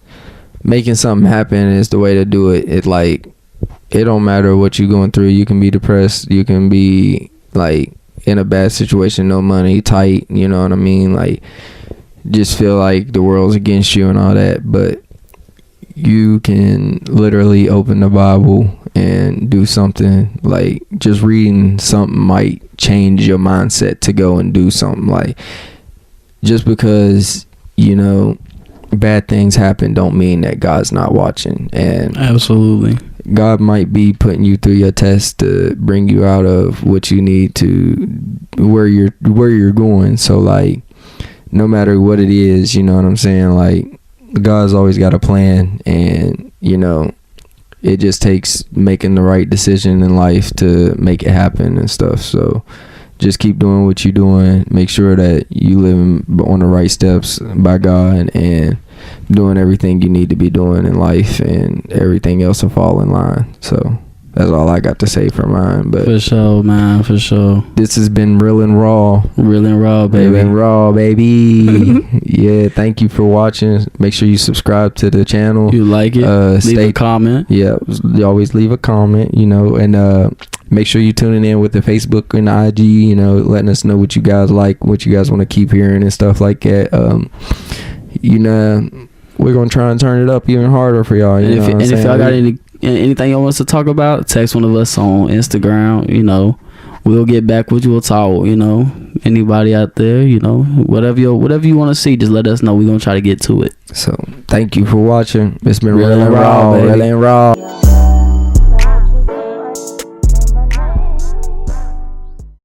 Speaker 2: making something happen is the way to do it. It don't matter what you're going through. You can be depressed, you can be like in a bad situation, no money, tight, you know what I mean? Like, just feel like the world's against you and all that, but you can literally open the Bible and do something. Like, just reading something might change your mindset to go and do something. Like, just because bad things happen don't mean that God's not watching. And
Speaker 1: absolutely,
Speaker 2: God might be putting you through your test to bring you out of what you need to where you're going. So like, no matter what it is, you know what I'm saying? Like, God's always got a plan, and it just takes making the right decision in life to make it happen and stuff. So just keep doing what you're doing. Make sure that you live on the right steps by God, and doing everything you need to be doing in life, and everything else will fall in line. So that's all I got to say for mine. But
Speaker 1: for sure, man, for sure.
Speaker 2: This has been Real and Raw.
Speaker 1: Real and Raw, baby.
Speaker 2: Real and Raw, baby. Yeah, thank you for watching. Make sure you subscribe to the channel.
Speaker 1: You like it? Leave a comment.
Speaker 2: Yeah, you always leave a comment, and make sure you're tuning in with the Facebook and the IG, letting us know what you guys like, what you guys want to keep hearing and stuff like that. We're gonna try and turn it up even harder for y'all.
Speaker 1: If y'all got anything y'all want us to talk about, text one of us on Instagram. We'll get back with you. We'll talk. Anybody out there, whatever you want to see, just let us know. We're gonna try to get to it.
Speaker 2: So thank you for watching. It's been
Speaker 1: Real and Raw, baby.
Speaker 2: Real and Raw.